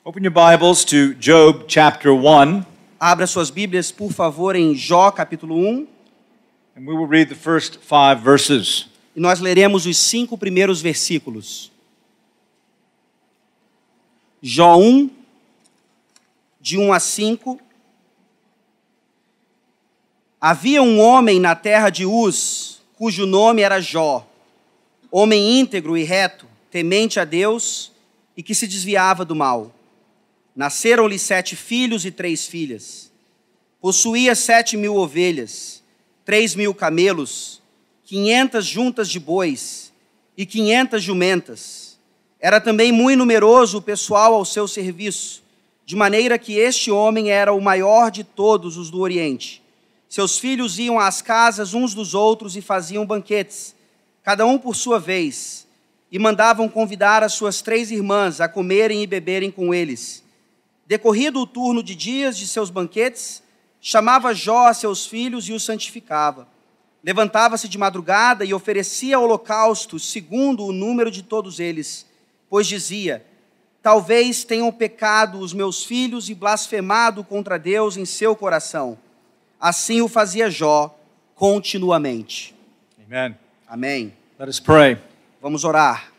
Open your Bibles to Job chapter 1. Abra suas Bíblias, por favor, em Jó, capítulo 1. And we will read the first 5 verses. E nós leremos os 5 primeiros versículos. Jó 1, de 1 a 5. Havia um homem na terra de Uz, cujo nome era Jó, homem íntegro e reto, temente a Deus e que se desviava do mal. Nasceram-lhe 7 filhos e 3 filhas. Possuía 7.000 ovelhas, 3.000 camelos, 500 juntas de bois e 500 jumentas. Era também muito numeroso o pessoal ao seu serviço, de maneira que este homem era o maior de todos os do Oriente. Seus filhos iam às casas uns dos outros e faziam banquetes, cada um por sua vez, e mandavam convidar as suas 3 irmãs a comerem e beberem com eles. Decorrido o turno de dias de seus banquetes, chamava Jó a seus filhos e os santificava. Levantava-se de madrugada e oferecia holocaustos segundo o número de todos eles, pois dizia: talvez tenham pecado os meus filhos e blasfemado contra Deus em seu coração. Assim o fazia Jó continuamente. Amen. Amém. Let us pray. Vamos orar.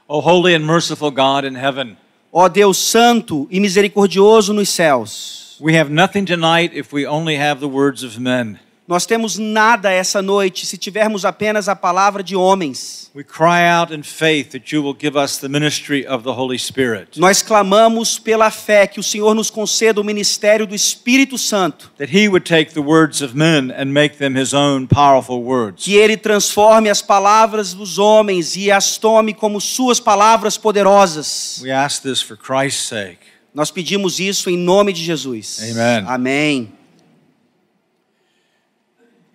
O holy and merciful God in heaven, Ó Deus santo e misericordioso nos céus, we have nothing tonight if we only have the words of men. nós temos nada essa noite se tivermos apenas a palavra de homens. We cry out in faith that you will give us the ministry of the Holy Spirit, Nós clamamos pela fé que o Senhor nos conceda o ministério do Espírito Santo, that he would take the words of men and make them his own powerful words. que Ele transforme as palavras dos homens e as tome como suas palavras poderosas. We ask this for Christ's sake. Nós pedimos isso em nome de Jesus. Amen. Amém.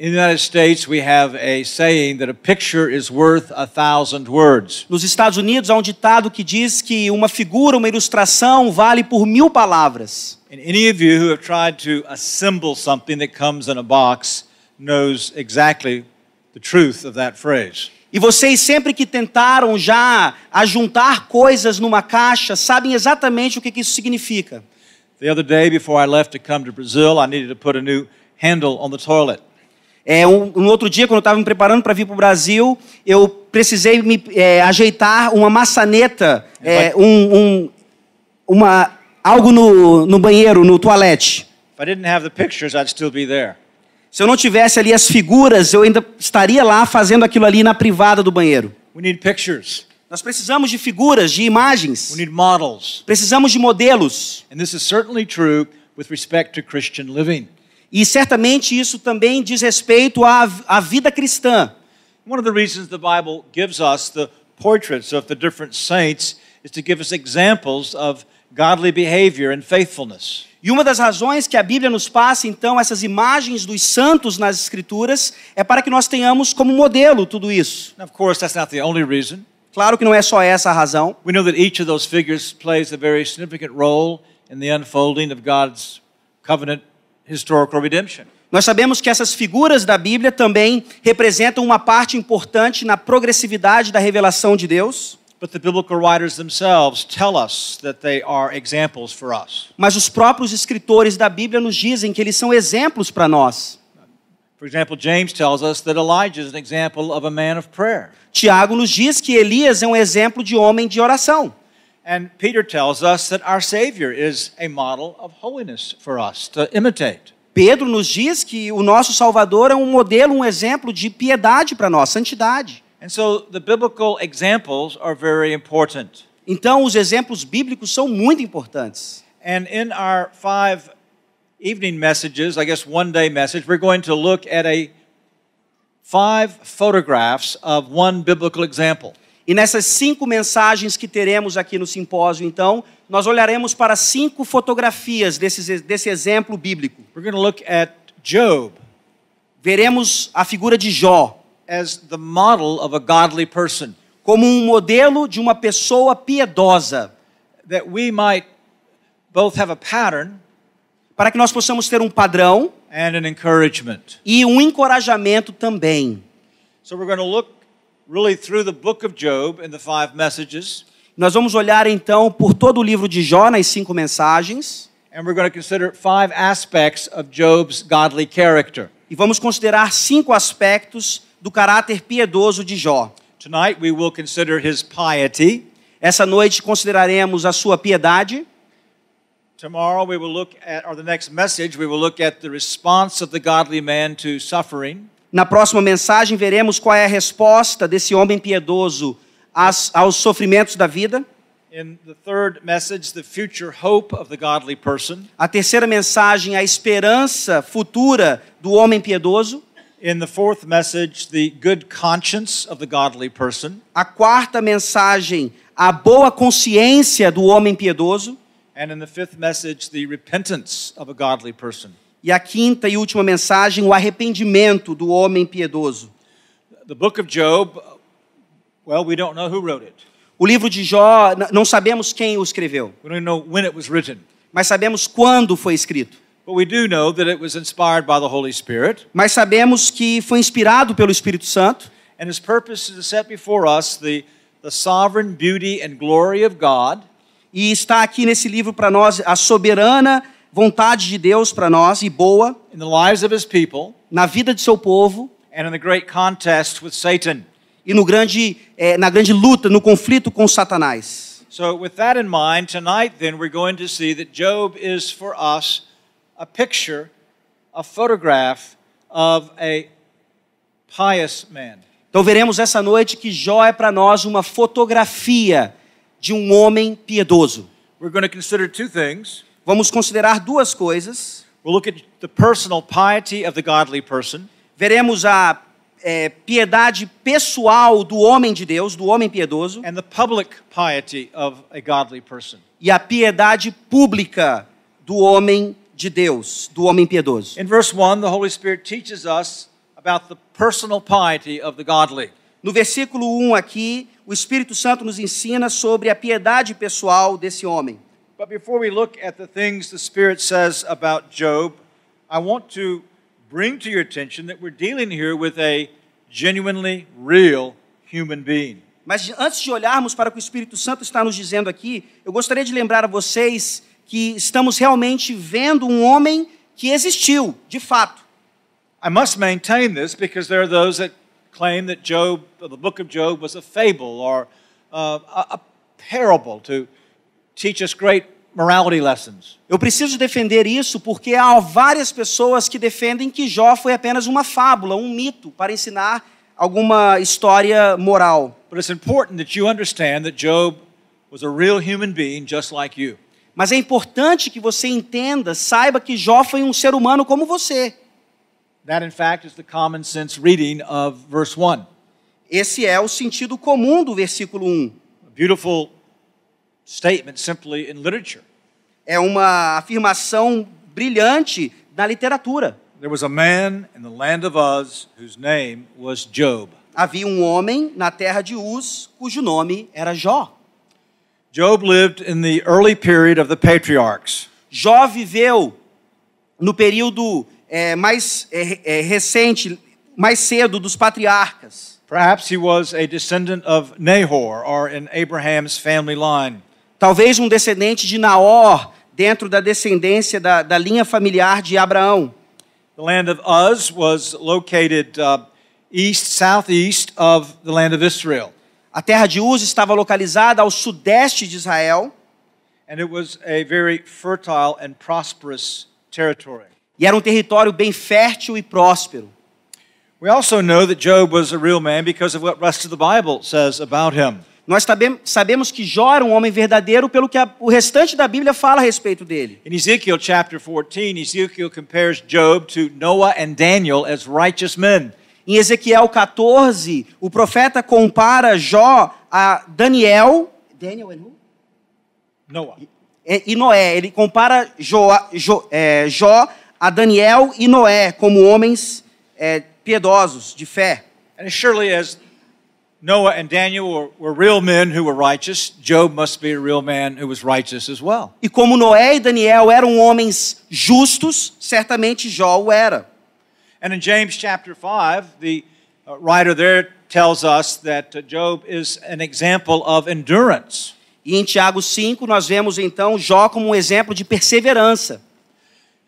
In the United States, we have a saying that a picture is worth 1,000 words. Nos Estados Unidos há um ditado que diz que uma figura, uma ilustração vale por 1000 palavras. And any of you who have tried to assemble something that comes in a box knows exactly the truth of that phrase. E vocês sempre que tentaram já ajuntar coisas numa caixa, sabem exatamente o que isso significa. The other day, before I left to come to Brazil, I needed to put a new handle on the toilet. Um outro dia, quando eu estava me preparando para vir para o Brasil, eu precisei ajeitar uma maçaneta, algo no banheiro, no toalete. If I didn't have the pictures, I'd still be there. Se eu não tivesse ali as figuras, eu ainda estaria lá fazendo aquilo ali na privada do banheiro. We need pictures. Nós precisamos de figuras, de imagens. We need models. Precisamos de modelos. And this is certainly true with respect to Christian living. E certamente isso também diz respeito à vida cristã. One of the reasons the Bible gives us the portraits of the different saints is to give us examples of godly behavior and faithfulness. E uma das razões que a Bíblia nos passa, então, essas imagens dos santos nas Escrituras, é para que nós tenhamos como modelo tudo isso. Now, of course, that's not the only reason. Claro que não é só essa a razão. We know that each of those figures plays a very significant role in the unfolding of God's covenant historical redemption. Nós sabemos que essas figuras da Bíblia também representam uma parte importante na progressividade da revelação de Deus. But the biblical writers themselves tell us that they are examples for us. Mas os próprios escritores da Bíblia nos dizem que eles são exemplos para nós. For example, James tells us that Elijah is an example of a man of prayer. Tiago nos diz que Elias é um exemplo de homem de oração. And Peter tells us that our Savior is a model of holiness for us to imitate. Pedro nos diz que o nosso Salvador é um modelo, um exemplo de piedade para nós, santidade. And so the biblical examples are very important. Então, os exemplos bíblicos são muito importantes. And in our 5 evening messages, I guess one day message, we're going to look at 5 photographs of one biblical example. E nessas 5 mensagens que teremos aqui no simpósio, então, nós olharemos para 5 fotografias desse exemplo bíblico. We're going to look at Job Veremos a figura de Jó as the model of a godly person, como um modelo de uma pessoa piedosa, that we might both have a pattern para que nós possamos ter um padrão and an encouragement. e um encorajamento também. So we're going to look really through the book of Job in the 5 messages. Nós vamos olhar então por todo o livro de Jó nas 5 mensagens and we're going to consider 5 aspects of Job's godly character. e vamos considerar 5 aspectos do caráter piedoso de Jó. Tonight we will consider his piety. Essa noite consideraremos a sua piedade. Tomorrow we will look at, or the next message, we will look at the response of the godly man to suffering. Na próxima mensagem veremos qual é a resposta desse homem piedoso aos sofrimentos da vida. In the third message, the future hope of the godly person. A terceira mensagem, a esperança futura do homem piedoso. In the fourth message, the good conscience of the godly person. A quarta mensagem, a boa consciência do homem piedoso. And in the fifth message, the repentance of a godly person. E a quinta e última mensagem, o arrependimento do homem piedoso. The book of Job, well, we don't know who wrote it. O livro de Jó, não sabemos quem o escreveu, We don't know when it was written. mas sabemos quando foi escrito. But we do know that it was inspired by the Holy Spirit. Mas sabemos que foi inspirado pelo Espírito Santo. And his purpose is to set before us the sovereign beauty and glory of God. E está aqui nesse livro para nós a soberana vontade de Deus para nós e boa In the lives of his people na vida de seu povo and in the great contest with Satan. e na grande luta, no conflito com Satanás. So with that in mind, tonight then we're going to see that Job is for us a picture, a photograph of a pious man. Então veremos essa noite que Jó é para nós uma fotografia de um homem piedoso. We're going to consider 2 things. Vamos considerar 2 coisas. We'll look at the personal piety of the godly person. Veremos a piedade pessoal do homem de Deus, do homem piedoso, And the public piety of a godly person. e a piedade pública do homem de Deus, do homem piedoso. In verse 1, the Holy Spirit teaches us about the personal piety of the godly. No versículo 1 aqui, o Espírito Santo nos ensina sobre a piedade pessoal desse homem. But before we look at the things the Spirit says about Job, I want to bring to your attention that we're dealing here with a genuinely real human being. Mas antes de olharmos para o que o Espírito Santo está nos dizendo aqui, eu gostaria de lembrar a vocês que estamos realmente vendo um homem que existiu, de fato. I must maintain this because there are those that claim that Job, the book of Job, was a fable or a parable to teach us great morality lessons. Eu preciso defender isso porque há várias pessoas que defendem que Jó foi apenas uma fábula, um mito para ensinar alguma história moral. But it's important that you understand that Job was a real human being just like you. Mas é importante que você entenda, saiba que Jó foi um ser humano como você. That, in fact, is the common sense reading of verse 1. Esse é o sentido comum do versículo 1. A beautiful statement simply in literature. É uma afirmação brilhante na literatura. There was a man in the land of Uz whose name was Job. Havia um homem na terra de Uz cujo nome era Jó. Job lived in the early period of the patriarchs. Jó viveu no período mais recente, mais cedo dos patriarcas. Perhaps he was a descendant of Nahor or in Abraham's family line. Talvez um descendente de Naor, dentro da descendência da linha familiar de Abraão. The land of Uz was located southeast of the land of Israel. A terra de Uz estava localizada ao sudeste de Israel. And it was a very fertile and prosperous territory. E era um território bem fértil e próspero. We also know that Job was a real man because of what the rest of the Bible says about him. Nós sabemos que Jó era um homem verdadeiro pelo que o restante da Bíblia fala a respeito dele. In Ezekiel chapter 14, Ezekiel compares Job to Noah and Daniel as righteous men. Em Ezequiel 14, o profeta compara Jó a Daniel Noah. E Noé. Ele compara Jó a Daniel e Noé como homens piedosos, de fé. And surely as Noah and Daniel were real men who were righteous, Job must be a real man who was righteous as well. E como Noé e Daniel eram homens justos, certamente Jó o era. And in James chapter 5, the writer there tells us that Job is an example of endurance. E em Tiago 5 nós vemos então Jó como um exemplo de perseverança.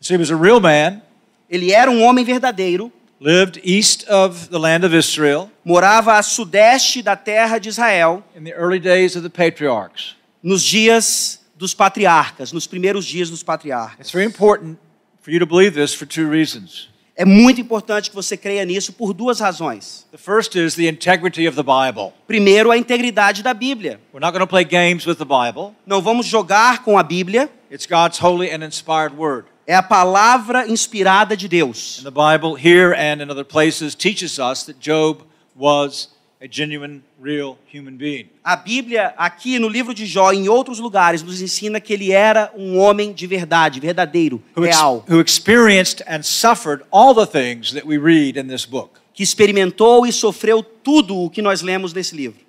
So he was a real man, Ele era um homem verdadeiro, lived east of the land of Israel morava a sudeste da terra de Israel, in the early days of the patriarchs. nos dias dos patriarcas, nos primeiros dias dos patriarcas. It's very important for you to believe this for two reasons. É muito importante que você creia nisso por duas razões. The first is the integrity of the Bible. Primeiro, a integridade da Bíblia. We're not going to play games with the Bible. Não vamos jogar com a Bíblia. It's God's holy and inspired word. É a palavra inspirada de Deus. And the Bible here and in other places teaches us that Job was a genuine, real human being. A Bíblia, aqui no livro de Jó e em outros lugares, nos ensina que ele era um homem de verdade, verdadeiro, real. Who experienced and suffered all the things that we read in this book. Que experimentou e sofreu tudo o que nós lemos nesse livro.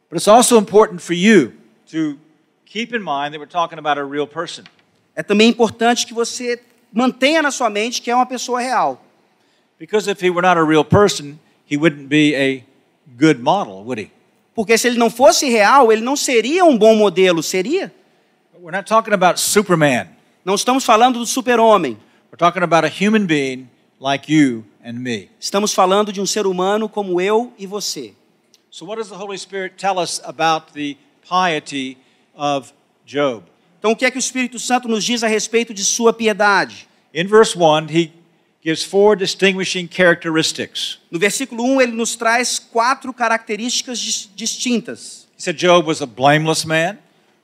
But it's also important for you to keep in mind that we're talking about a real person. É também importante que você mantenha na sua mente que é uma pessoa real. Because if he were not a real person, he wouldn't be a good model, would he? Porque se ele não fosse real, ele não seria um bom modelo, seria? But we're not talking about Superman. Não estamos falando do super-homem. We're talking about a human being like you and me. Estamos falando de um ser humano como eu e você. So what does the Holy Spirit tell us about the piety of Job? Então o que é que o Espírito Santo nos diz a respeito de sua piedade? In verse 1, he gives four distinguishing characteristics. No versículo 1, ele nos traz 4 características distintas. He said Job was a blameless man,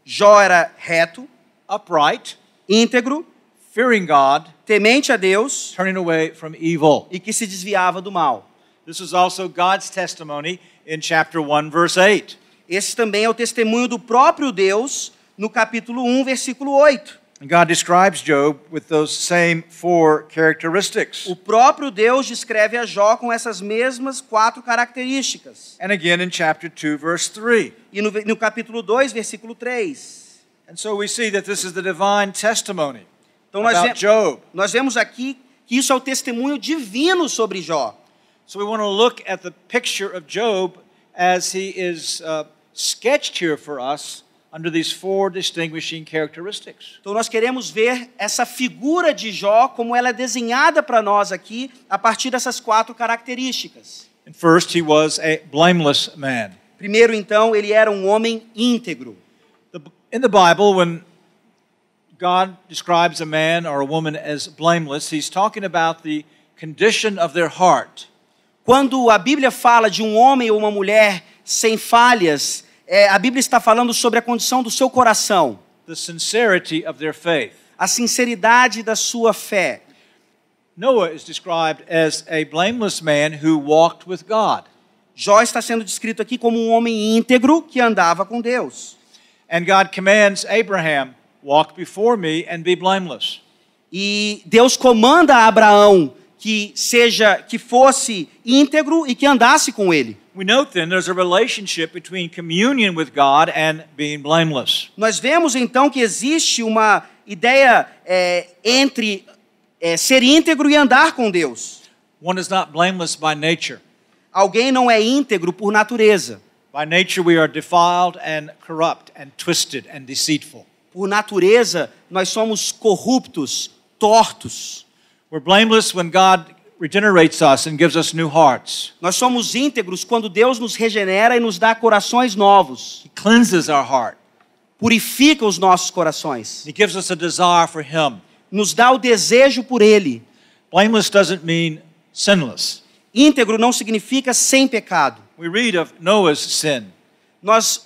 Jó era reto, upright, íntegro, fearing God, temente a Deus turning away from evil. e que se desviava do mal. This is also God's testimony in chapter 1, verse 8. Esse também é o testemunho do próprio Deus no capítulo 1, versículo 8. And God describes Job with those same four characteristics. O próprio Deus descreve a Jó com essas mesmas 4 características. And again in chapter 2, verse 3. E no capítulo 2, versículo 3. And so we see that this is the divine testimony Então about Job. nós vemos aqui que isso é o testemunho divino sobre Jó. So we want to look at the picture of Job as he is sketched here for us under these four distinguishing characteristics. Então nós queremos ver essa figura de Jó como ela é desenhada para nós aqui a partir dessas 4 características. And first, he was a blameless man. Primeiro, então, ele era um homem íntegro. In the Bible, when God describes a man or a woman as blameless, he's talking about the condition of their heart. Quando a Bíblia fala de um homem ou uma mulher sem falhas, a Bíblia está falando sobre a condição do seu coração, The sincerity of their faith. a sinceridade da sua fé. Noah is described as a blameless man who walked with God. Jó está sendo descrito aqui como um homem íntegro que andava com Deus. And God commands Abraham, walk before me and be blameless. E Deus comanda a Abraão que fosse íntegro e que andasse com ele. We note then there's a relationship between communion with God and being blameless. Nós vemos então que existe uma ideia entre ser íntegro e andar com Deus. One is not blameless by nature. Alguém não é íntegro por natureza. By nature we are defiled and corrupt and twisted and deceitful. Por natureza, nós somos corruptos, tortos. We're blameless when God regenerates us and gives us new hearts. Nós somos íntegros quando Deus nos regenera e nos dá corações novos. He cleanses our heart. Purifica os nossos corações. He gives us a desire for Him. Nos dá o desejo por Ele. Blameless doesn't mean sinless. Íntegro não significa sem pecado. We read of Noah's sin, Nós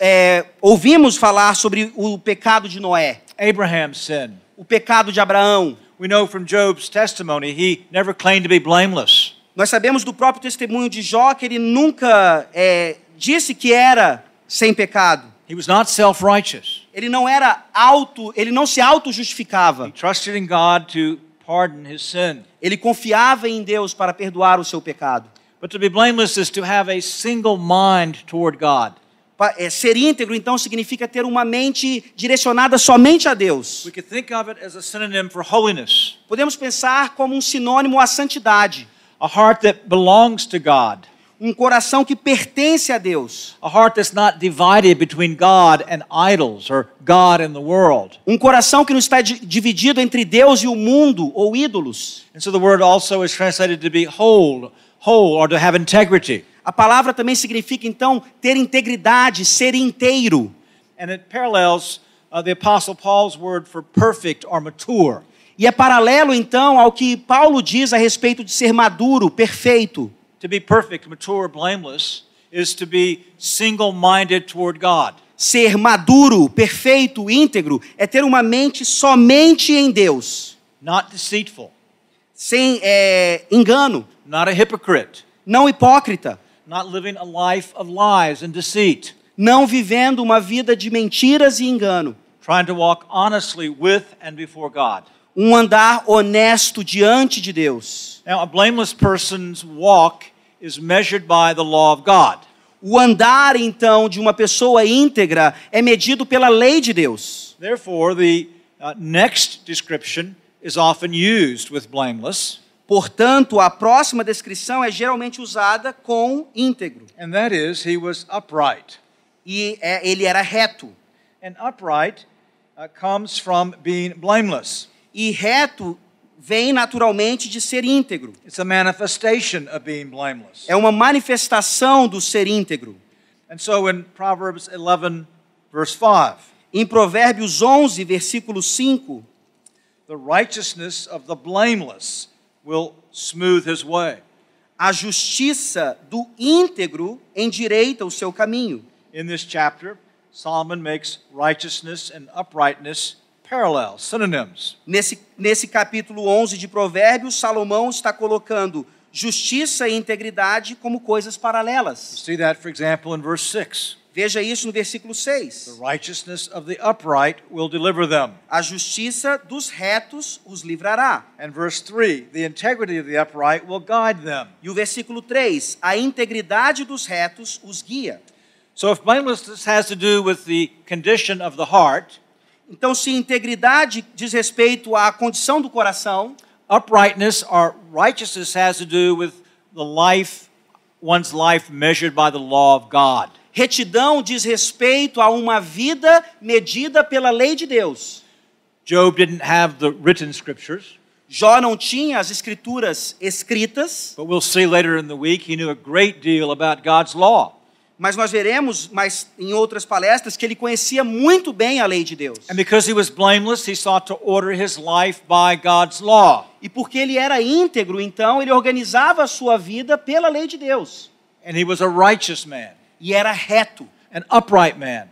ouvimos falar sobre o pecado de Noé, Abraham's sin. o pecado de Abraão. We know from Job's testimony he never claimed to be blameless. Nós sabemos do próprio testemunho de Jó que ele nunca disse que era sem pecado. He was not self-righteous. Ele não se auto-justificava. He trusted in God to pardon his sin. Ele confiava em Deus para perdoar o seu pecado. But to be blameless is to have a single mind toward God. Ser íntegro, então, significa ter uma mente direcionada somente a Deus. We could think of it as a synonym for holiness. Podemos pensar como um sinônimo à santidade. A heart that belongs to God. um coração que pertence a Deus. A heart that's not divided between God and idols or God and the world. Um coração que não está dividido entre Deus e o mundo ou ídolos. And so the word also is translated to be whole or to have integrity. A palavra também significa, então, ter integridade, ser inteiro. And it parallels the Apostle Paul's word for perfect or mature. E é paralelo, então, ao que Paulo diz a respeito de ser maduro, perfeito. To be perfect, mature, blameless is to be single-minded toward God. Ser maduro, perfeito, íntegro é ter uma mente somente em Deus. Not deceitful, Sem engano, not a hypocrite, não hipócrita, not living a life of lies and deceit, não vivendo uma vida de mentiras e engano. trying to walk honestly with and before God. Um andar honesto diante de Deus. Now, a blameless person's walk is measured by the law of God. O andar, então, de uma pessoa íntegra é medido pela lei de Deus. Therefore, the next description is often used with blameless, Portanto, a próxima descrição é geralmente usada com íntegro. and that is, he was upright. E ele era reto. And upright comes from being blameless. E reto vem naturalmente de ser íntegro. It's a manifestation of being blameless. É uma manifestação do ser íntegro. And so in Proverbs 11, verse 5, Em Provérbios 11, versículo 5, the righteousness of the blameless will smooth his way. a justiça do íntegro endireita o seu caminho. In this chapter, Solomon makes righteousness and uprightness parallel, synonyms. Nesse capítulo 11 de Provérbios, Salomão está colocando justiça e integridade como coisas paralelas. See that, for example, in verse 6. Veja isso no versículo 6. The righteousness of the upright will deliver them. A justiça dos retos os livrará. And verse 3, the integrity of the upright will guide them. E o versículo 3, a integridade dos retos os guia. So if blamelessness has to do with the condition of the heart, Então, se integridade diz respeito à condição do coração, uprightness or righteousness has to do with the life, one's life measured by the law of God. retidão diz respeito a uma vida medida pela lei de Deus. Job didn't have the written scriptures, Jó não tinha as escrituras escritas, but we'll see later in the week he knew a great deal about God's law. mas nós veremos mais em outras palestras que ele conhecia muito bem a lei de Deus. And because he was blameless, he sought to order his life by God's law. E porque ele era íntegro, então ele organizava a sua vida pela lei de Deus. And he was a righteous man, E era reto an upright man.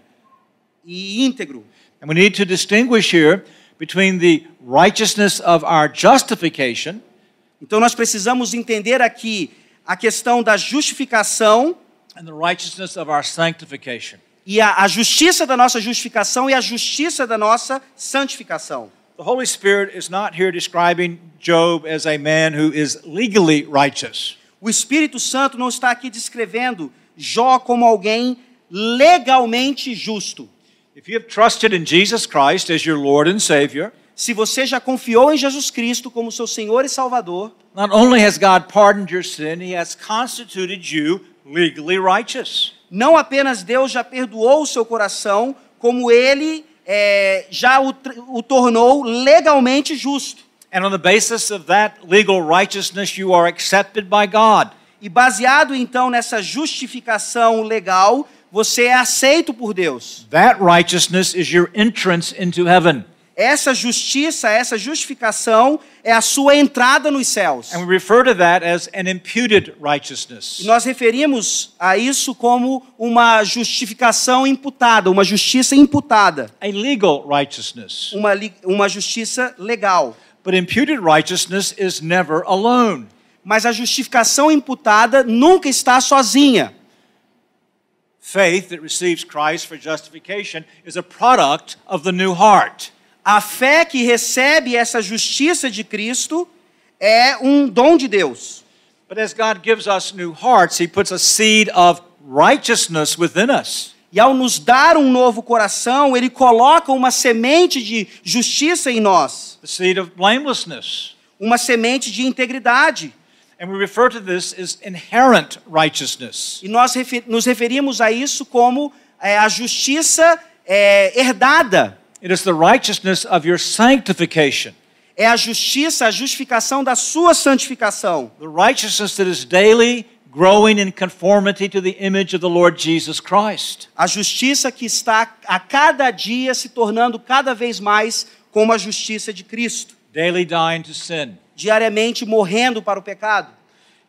e íntegro. And we need to distinguish here between the righteousness of our justification Então nós precisamos entender aqui a questão da justificação and the righteousness of our sanctification. e a justiça da nossa justificação e a justiça da nossa santificação. The Holy Spirit is not here describing Job as a man who is legally righteous. O Espírito Santo não está aqui descrevendo Jó como alguém legalmente justo. If you have trusted in Jesus Christ as your Lord and Savior, Se você já confiou em Jesus Cristo como seu Senhor e Salvador, not only has God pardoned your sin, He has constituted you legally righteous. não apenas Deus já perdoou o seu coração, como Ele já o tornou legalmente justo. And on the basis of that legal righteousness, you are accepted by God. E baseado então nessa justificação legal, você é aceito por Deus. That righteousness is your entrance into heaven. Essa justiça, essa justificação é a sua entrada nos céus. And we refer to that as an imputed E righteousness. nós referimos a isso como uma justificação imputada, uma justiça imputada, A legal righteousness. uma justiça legal. But imputed righteousness is never alone. Mas a justificação imputada nunca está sozinha. Faith that receives Christ for justification is a product of the new heart. A fé que recebe essa justiça de Cristo é um dom de Deus. But as God gives us new hearts, He puts a seed of righteousness within us. E ao nos dar um novo coração, Ele coloca uma semente de justiça em nós, The seed of blamelessness. uma semente de integridade. And we refer to this as inherent righteousness. E nós nos referimos a isso como a justiça herdada. It is the righteousness of your sanctification. É a justiça, a justificação da sua santificação. The righteousness that is daily growing in conformity to the image of the Lord Jesus Christ. A justiça que está a cada dia se tornando cada vez mais como a justiça de Cristo. Daily dying to sin. Diariamente morrendo para o pecado.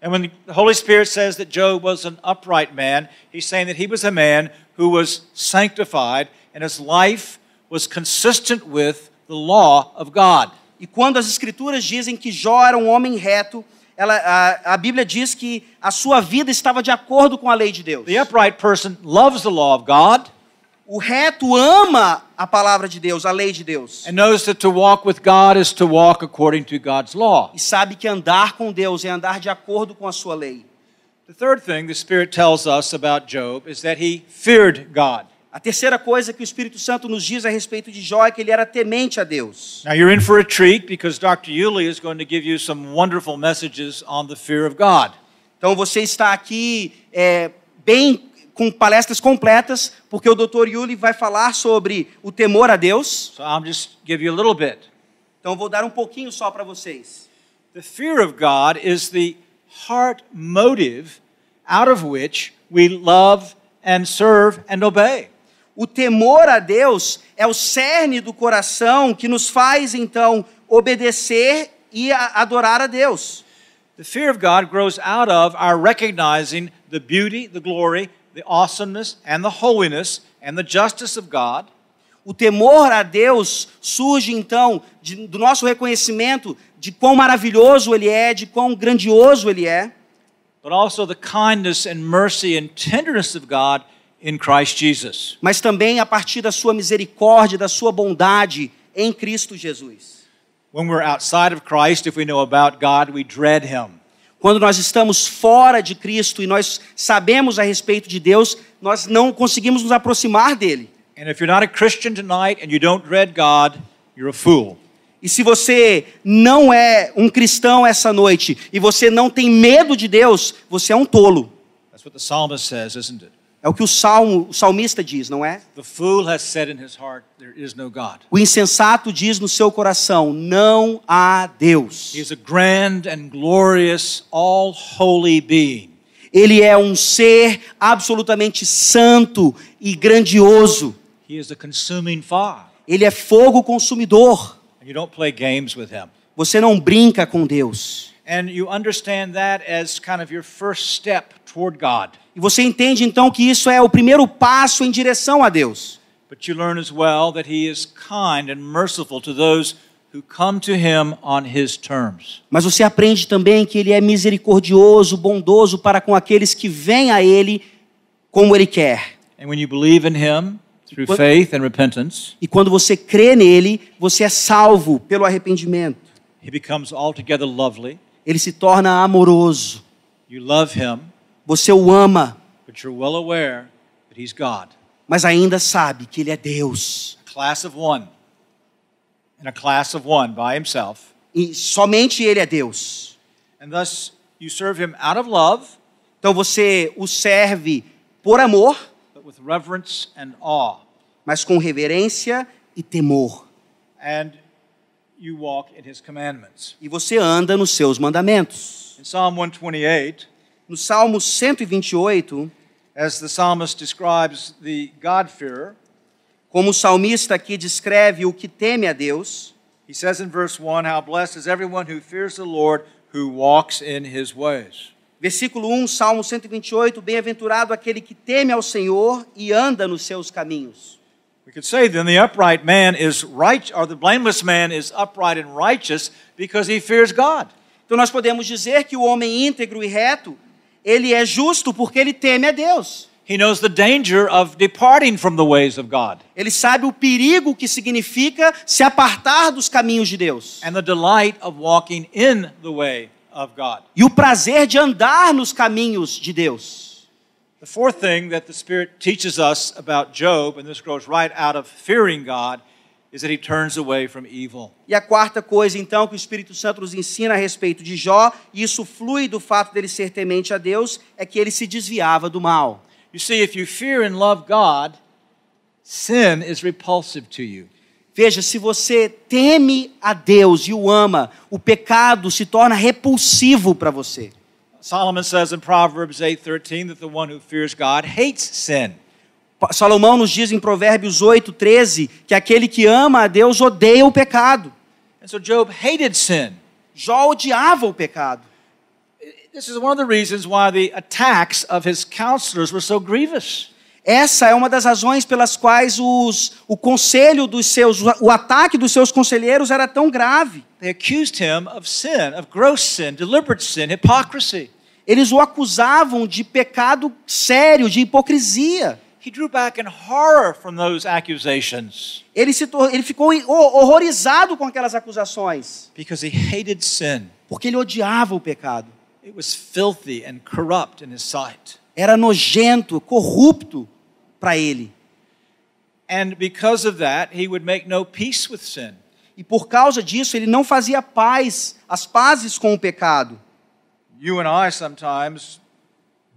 And when the Holy Spirit says that Job was an upright man, he's saying that he was a man who was sanctified and his life was consistent with the law of God. E quando as Escrituras dizem que Jó era um homem reto, a Bíblia diz que a sua vida estava de acordo com a lei de Deus. The upright person loves the law of God. O reto ama a palavra de Deus, a lei de Deus. And knows that to walk with God is to walk according to God's law. E sabe que andar com Deus é andar de acordo com a sua lei. The third thing the Spirit tells us about Job is that he feared God. A terceira coisa que o Espírito Santo nos diz a respeito de Jó é que ele era temente a Deus. Now you're in for a treat because Dr. Yulee is going to give you some wonderful messages on the fear of God. Então você está aqui bem com palestras completas, porque o Dr. Yulee vai falar sobre o temor a Deus. So I'll just give you a little bit. Então eu vou dar um pouquinho só para vocês. The fear of God is the heart motive out of which we love and serve and obey. O temor a Deus é o cerne do coração que nos faz, então, obedecer e adorar a Deus. The fear of God grows out of our recognizing the beauty, the glory, the awesomeness, and the holiness, and the justice of God. O temor a Deus surge, então, do nosso reconhecimento de quão maravilhoso Ele é, de quão grandioso Ele é. But also the kindness and mercy and tenderness of God in Christ Jesus. Mas também a partir da sua misericórdia, da sua bondade em Cristo Jesus. When we're outside of Christ, if we know about God, we dread Him. Quando nós estamos fora de Cristo e nós sabemos a respeito de Deus, nós não conseguimos nos aproximar dele. And if you're not a Christian tonight and you don't dread God, you're a fool. E se você não é um cristão essa noite e você não tem medo de Deus, você é um tolo. That's what the psalmist says, isn't it? É o que o salmista diz, não é? The fool has said in his heart, there is no God. O insensato diz no seu coração, não há Deus. He is a grand and glorious, all-holy being. Ele é um ser absolutamente santo e grandioso. He is a consuming fire. Ele é fogo consumidor. And you don't play games with Him. Você não brinca com Deus. And you understand that as kind of your first step toward God. E você entende então que isso é o primeiro passo em direção a Deus. But you learn as well that He is kind and merciful to those who come to Him on His terms. Mas você aprende também que Ele é misericordioso, bondoso para com aqueles que vêm a Ele como Ele quer. And when you believe in Him through faith and repentance, E quando você crê nele, você é salvo pelo arrependimento. He becomes altogether lovely. Ele se torna amoroso. You love Him, Você o ama, but you're well aware that He's God. mas ainda sabe que Ele é Deus. A class of one. And a class of one by Himself. E somente Ele é Deus. And thus you serve Him out of love, Então você o serve por amor, but with reverence and awe. mas com reverência e temor. And you walk in His commandments. E você anda nos seus mandamentos. In Psalm 128, No Salmo 128, as the psalmist describes the God-fearer, como o salmista aqui descreve o que teme a Deus, he says in verse 1, how blessed is everyone who fears the Lord, who walks in His ways. versículo 1, Salmo 128, bem-aventurado aquele que teme ao Senhor e anda nos seus caminhos. We could say then the upright man is right, or the blameless man is upright and righteous because he fears God. Então nós podemos dizer que o homem íntegro e reto, ele é justo porque ele teme a Deus. He knows the danger of departing from the ways of God Ele sabe o perigo que significa se apartar dos caminhos de Deus. and the delight of walking in the way of God. E o prazer de andar nos caminhos de Deus. The fourth thing that the Spirit teaches us about Job, and this grows right out of fearing God, is that he turns away from evil. E a quarta coisa, então, que o Espírito Santo nos ensina a respeito de Jó, e isso flui do fato dele ser temente a Deus, é que ele se desviava do mal. You see, if you fear and love God, sin is repulsive to you. Veja, se você teme a Deus e o ama, o pecado se torna repulsivo para você. Solomon says in Proverbs 8:13 that the one who fears God hates sin. Salomão nos diz em Provérbios 8:13 que aquele que ama a Deus odeia o pecado. And so Job hated sin. Jó odiava o pecado. This is one of the reasons why the attacks of his counselors were so grievous. Essa é uma das razões pelas quais o conselho dos seus, o ataque dos seus conselheiros era tão grave. They accused him of sin, of gross sin, deliberate sin, hypocrisy. Eles o acusavam de pecado sério, de hipocrisia. He drew back in horror from those accusations Ele ficou horrorizado com aquelas acusações, because he hated sin. porque ele odiava o pecado. It was filthy and corrupt in his sight. Era nojento, corrupto para ele. And because of that, he would make no peace with sin. E por causa disso, ele não fazia as pazes com o pecado. You and I sometimes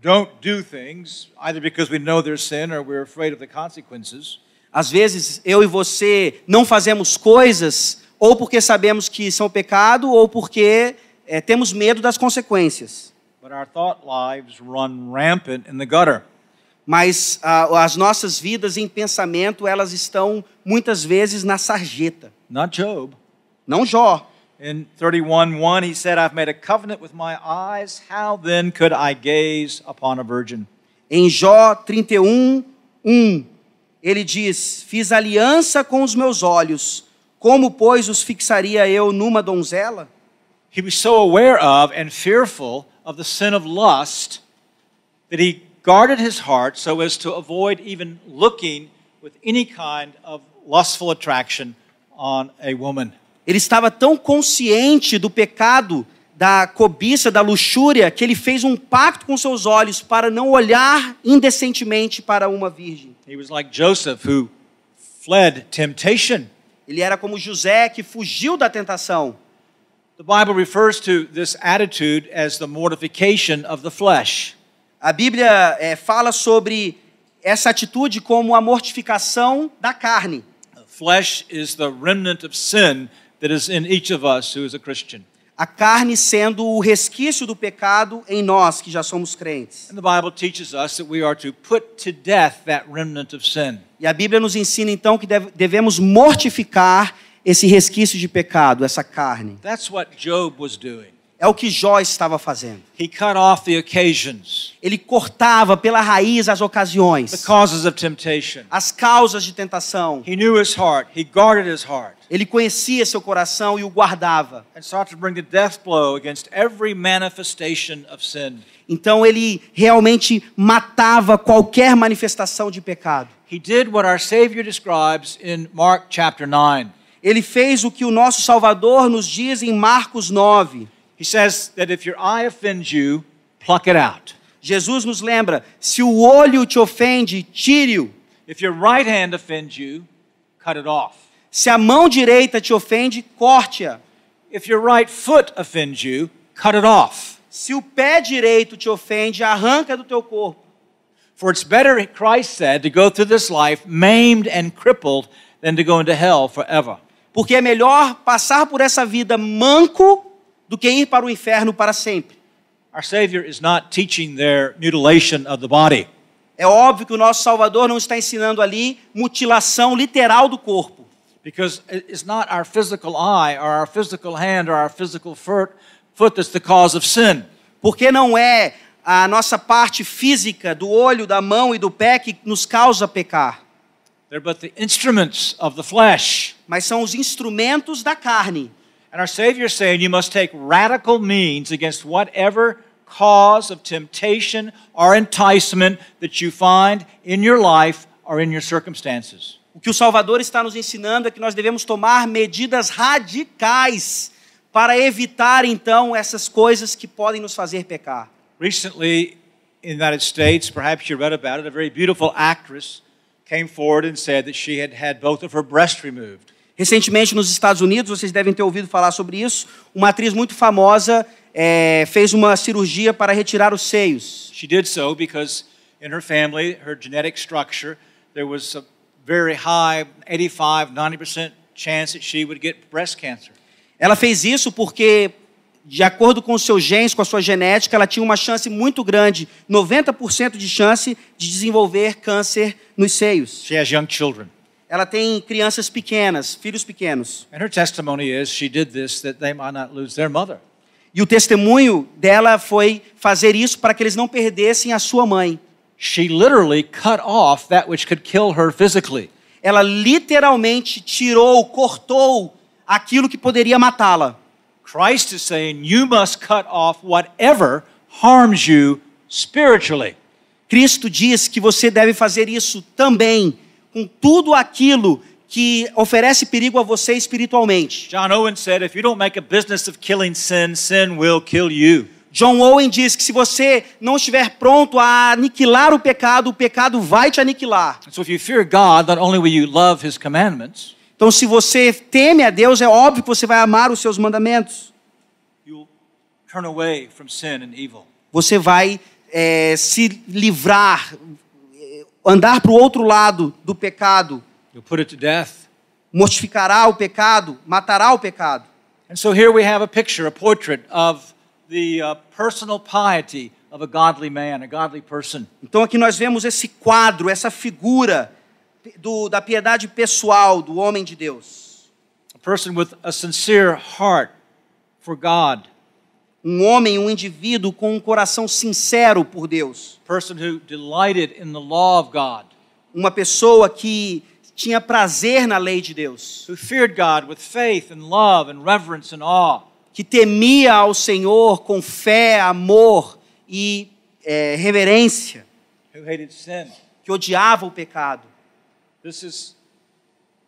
don't do things either because we know they're sin or we're afraid of the consequences. Às vezes, eu e você não fazemos coisas ou porque sabemos que são pecado ou porque temos medo das consequências. But our thought lives run rampant in the gutter. Mas as nossas vidas em pensamento, elas estão muitas vezes na sarjeta. Not Job. Não Jó. In 31:1 he said, I've made a covenant with my eyes, how then could I gaze upon a virgin? Em Jó 31:1, ele diz: fiz aliança com os meus olhos, como pois os fixaria eu numa donzela? He was so aware of and fearful of the sin of lust that he guarded his heart so as to avoid even looking with any kind of lustful attraction on a woman. Ele estava tão consciente do pecado, da cobiça, da luxúria, que ele fez um pacto com seus olhos para não olhar indecentemente para uma virgem. He was like Joseph who fled temptation. Ele era como José que fugiu da tentação. The Bible refers to this attitude as the mortification of the flesh. A Bíblia fala sobre essa atitude como a mortificação da carne. Flesh is the remnant of sin that is in each of us who is a Christian. A carne sendo o resquício do pecado em nós que já somos crentes. And the Bible teaches us that we are to put to death that remnant of sin. E a Bíblia nos ensina então que devemos mortificar esse resquício de pecado, essa carne. That's what Job was doing. É o que Jó estava fazendo. He cut off the occasions, Ele cortava pela raiz as the ocasiões, causes of temptation. as causas de tentação. He knew his heart. He guarded his heart. Ele conhecia seu coração e o guardava. And sought to bring the death blow against every manifestation of sin. Então ele realmente matava qualquer manifestação de pecado. He did what our Savior describes in Mark chapter 9. Ele fez o que o nosso Salvador nos diz em Marcos 9. He says that if your eye offends you, pluck it out. Jesus nos lembra, se o olho te ofende, tire-o. If your right hand offends you, cut it off. Se a mão direita te ofende, corte-a. If your right foot offends you, cut it off. Se o pé direito te ofende, arranca do teu corpo. For it's better, Christ said, to go through this life maimed and crippled than to go into hell forever. Porque é melhor passar por essa vida manco do que ir para o inferno para sempre. Our Savior is not teaching their mutilation of the body. É óbvio que o nosso Salvador não está ensinando ali mutilação literal do corpo. Because it's not our physical eye or our physical hand or our physical foot that's the cause of sin. Porque não é a nossa parte física do olho, da mão e do pé que nos causa pecar. They're but the instruments of the flesh. Mas são os instrumentos da carne. And our Savior is saying you must take radical means against whatever cause of temptation or enticement that you find in your life or in your circumstances. O que o Salvador está nos ensinando é que nós devemos tomar medidas radicais para evitar, então, essas coisas que podem nos fazer pecar. Recently, in the United States, perhaps you read about it, a very beautiful actress came forward and said that she had had both of her breasts removed. Recentemente, nos Estados Unidos, vocês devem ter ouvido falar sobre isso, uma atriz muito famosa fez uma cirurgia para retirar os seios. She did so because in her family, her genetic structure, there was a very high 85, 90% chance that she would get breast cancer. Ela fez isso porque, de acordo com os seus genes, com a sua genética, ela tinha uma chance muito grande, 90% de chance de desenvolver câncer nos seios. She has young children. Ela tem crianças pequenas, filhos pequenos. And her testimony is she did this that they might not lose their mother. E o testemunho dela foi fazer isso para que eles não perdessem a sua mãe. She literally cut off that which could kill her physically. Ela literalmente tirou, cortou aquilo que poderia matá-la. Christ is saying you must cut off whatever harms you spiritually. Cristo diz que você deve fazer isso também com tudo aquilo que oferece perigo a você espiritualmente. John Owen said, if you don't make a business of killing sin, sin will kill you. John Owen diz que se você não estiver pronto a aniquilar o pecado vai te aniquilar. So if you fear God, not only will you love His commandments, Então, se você teme a Deus, é óbvio que você vai amar os seus mandamentos. you'll turn away from sin and evil. Você vai se livrar, andar para o outro lado do pecado, You'll put it to death. mortificará o pecado, matará o pecado. And so here we have a picture, a portrait of the personal piety of a godly man, a godly person. Então aqui nós vemos esse quadro, essa figura da piedade pessoal do homem de Deus. A person with a sincere heart for God. Um homem, um indivíduo com um coração sincero por Deus. A person who delighted in the law of God. Uma pessoa que tinha prazer na lei de Deus. Who feared God with faith and love and reverence and awe. Que temia ao Senhor com fé, amor e reverência. Who hated sin. Que odiava o pecado. This is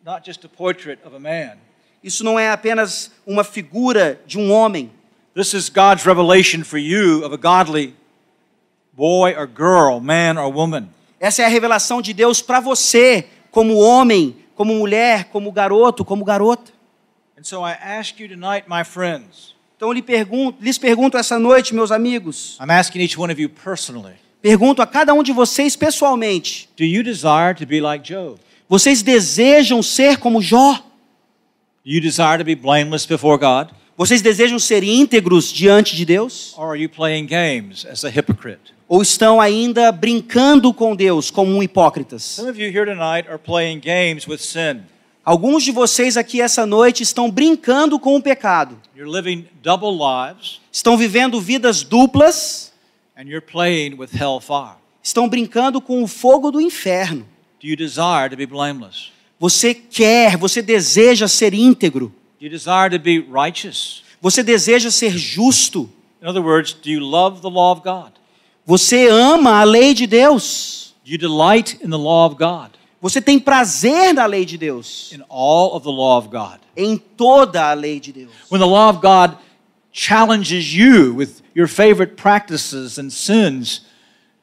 not just a portrait of a man. Isso não é apenas uma figura de um homem. This is God's revelation for you of a godly boy or girl, man or woman. Essa é a revelação de Deus para você, como homem, como mulher, como garoto, como garota. And so I ask you tonight, my friends. Então lhes pergunto essa noite, meus amigos. I'm asking each one of you personally. Pergunto a cada um de vocês pessoalmente. Do you desire to be like Job? Vocês desejam ser como Jó? Do you desire to be blameless before God? Vocês desejam ser íntegros diante de Deus? Or are you playing games as a hypocrite? Ou estão ainda brincando com Deus como hipócritas? Some of you here tonight are playing games with sin. Alguns de vocês aqui essa noite estão brincando com o pecado. You're living double lives Estão vivendo vidas duplas. and you're playing with hellfire. Estão brincando com o fogo do inferno. Do you desire to be blameless? Você deseja ser íntegro. Do you desire to be righteous? Você deseja ser justo. In other words, do you love the law of God? Você ama a lei de Deus. Do you delight in the law of God? Você tem prazer na lei de Deus. In all of the law of God? Em toda a lei de Deus. When the law of God challenges you with your favorite practices and sins,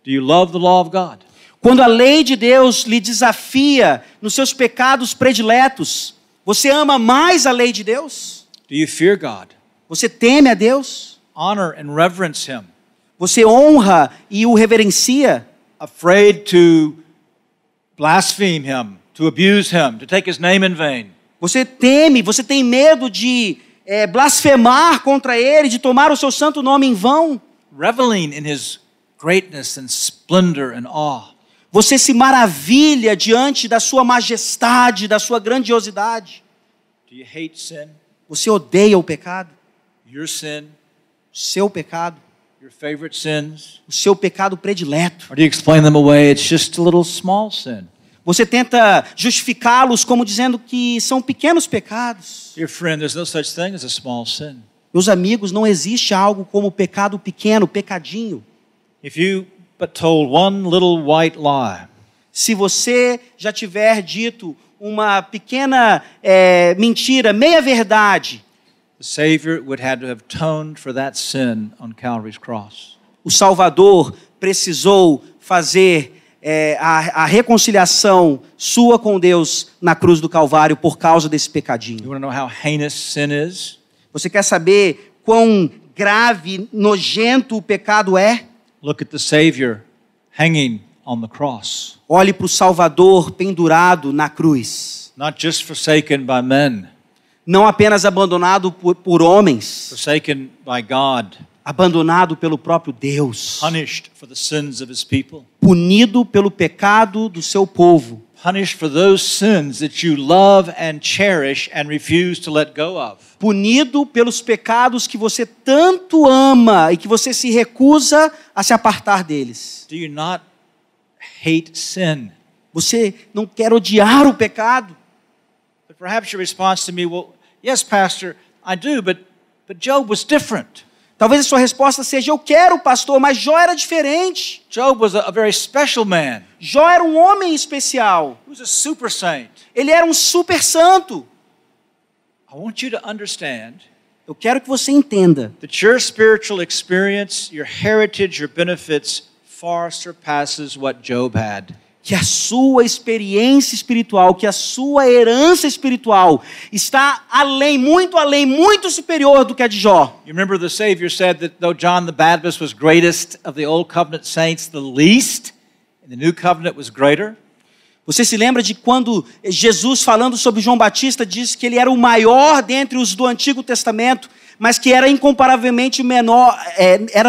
do you love the law of God? Quando a lei de Deus lhe desafia nos seus pecados prediletos, você ama mais a lei de Deus? Do you fear God? Você teme a Deus? Honor and reverence Him? Você honra e o reverencia? Afraid to blaspheme Him, to abuse Him, to take His name in vain? Você teme, você tem medo de blasfemar contra Ele, de tomar o seu santo nome em vão? Reveling in His greatness and splendor and awe? Você se maravilha diante da sua majestade, da sua grandiosidade? Do you hate sin? Você odeia o pecado? Your sin? O seu pecado? Your favorite sins? O seu pecado predileto? Or do you explain them away? It's just a little small sin. Você tenta justificá-los como dizendo que são pequenos pecados? Dear friend, there's no such thing as a small sin. Meus amigos, não existe algo como pecado pequeno, pecadinho. If you but told one little white lie, Se você já tiver dito uma pequena mentira, meia verdade, the Savior would have to have atoned for that sin on Calvary's cross. o Salvador precisou fazer a reconciliação sua com Deus na cruz do Calvário por causa desse pecadinho. You want to know how heinous sin is? Você quer saber quão grave, nojento o pecado é? Look at the Savior hanging on the cross. Olhe para o Salvador pendurado na cruz. Not just forsaken by men, Não apenas abandonado por homens, forsaken by God, abandonado pelo próprio Deus, punished for the sins of his people, punido pelo pecado do seu povo, punished for those sins that you love and cherish and refuse to let go of. punido pelos pecados que você tanto ama e que você se recusa a se apartar deles. Do you not hate sin? Você não quer odiar o pecado? But perhaps your response to me, well, yes, Pastor, I do, but Job was different. Talvez a sua resposta seja: eu quero, pastor, mas Jó era diferente. Job was a very special man. Jó era um homem especial. He was a super saint. Ele era um super santo. I want you to understand Eu quero que você entenda that your spiritual experience, your heritage, your benefits far surpasses what Job had. que a sua experiência espiritual, que a sua herança espiritual está além, muito superior do que a de Jó. You remember the Savior said that though John the Baptist was greatest of the Old Covenant saints, the least in the New Covenant was greater? Você se lembra de quando Jesus, falando sobre João Batista, disse que ele era o maior dentre os do Antigo Testamento, mas que era incomparavelmente menor,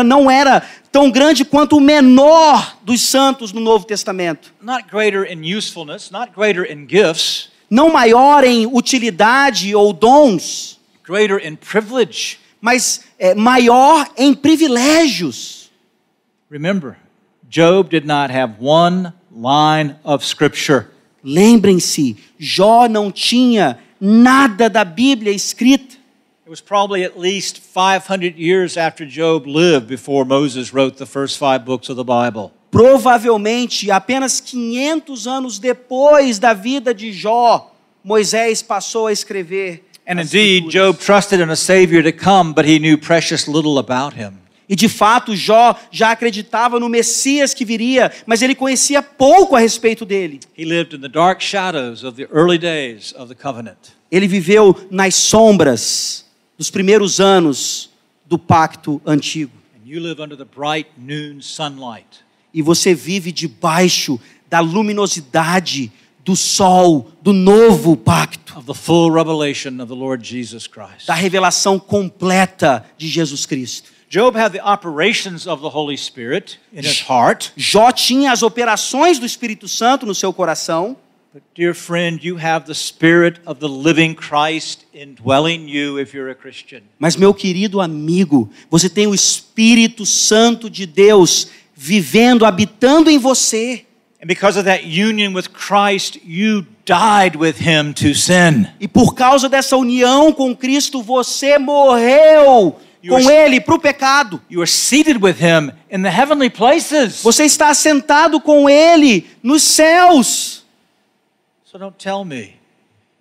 não era tão grande quanto o menor dos santos no Novo Testamento. Not greater in usefulness, not greater in gifts, Não maior em utilidade ou dons, greater in privilege. mas maior em privilégios. Remember, Job did not have one line of scripture. Lembrem-se, Jó não tinha nada da Bíblia escrita. It was probably at least 500 years after Job lived before Moses wrote the first 5 books of the Bible. Provavelmente, apenas 500 anos depois da vida de Jó, Moisés passou a escrever. And as indeed, Escrituras. Job trusted in a Savior to come, but he knew precious little about him. E de fato, Jó já acreditava no Messias que viria, mas ele conhecia pouco a respeito dele. He lived in the dark shadows of the early days of the covenant. Ele viveu nas sombras dos primeiros anos do pacto antigo. And you live under the bright noon sunlight. E você vive debaixo da luminosidade do sol do novo pacto, Of the full revelation of the Lord Jesus Christ. da revelação completa de Jesus Cristo. Job had the operations of the Holy Spirit in his heart. Jó tinha as operações do Espírito Santo no seu coração, But dear friend, you have the Spirit of the living Christ indwelling you if you're a Christian. mas meu querido amigo, você tem o Espírito Santo de Deus vivendo, habitando em você. And because of that union with Christ, you died with him to sin. E por causa dessa união com Cristo, você morreu com Ele para o pecado. You are seated with him in the heavenly places. Você está assentado com Ele nos céus. So don't tell me